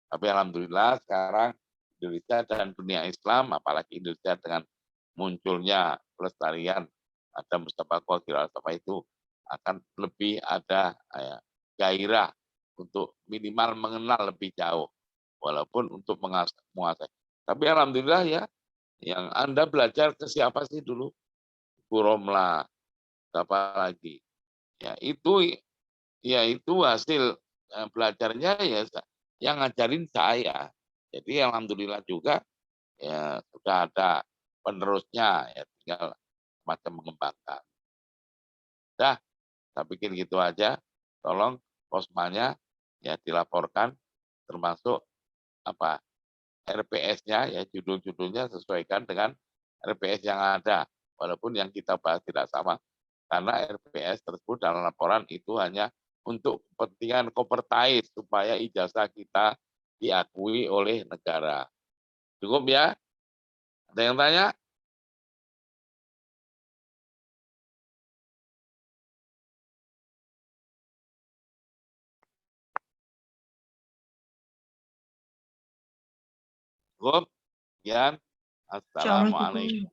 Tapi alhamdulillah sekarang Indonesia dan dunia Islam, apalagi Indonesia dengan munculnya pelestarian ada Mustafa Qadir apa itu akan lebih ada gairah untuk minimal mengenal lebih jauh, walaupun untuk menguasai. Tapi alhamdulillah ya, yang Anda belajar ke siapa sih dulu? Bu Romla, apa lagi? Ya itu hasil belajarnya ya yang ngajarin saya. Jadi alhamdulillah juga ya sudah ada penerusnya, ya tinggal macam mengembangkan. Dah, saya pikir gitu aja. Tolong posmanya ya dilaporkan, termasuk apa RPS-nya ya judul-judulnya sesuaikan dengan RPS yang ada, walaupun yang kita bahas tidak sama, karena RPS tersebut dalam laporan itu hanya untuk kepentingan kopertais supaya ijazah kita diakui oleh negara. Cukup ya? Ada yang tanya? Cukup? Sekian. Assalamualaikum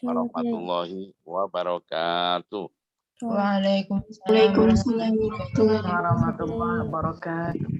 warahmatullahi wabarakatuh. Waalaikumsalam Waalaikumsalam warahmatullahi warahmatullahi wabarakatuh.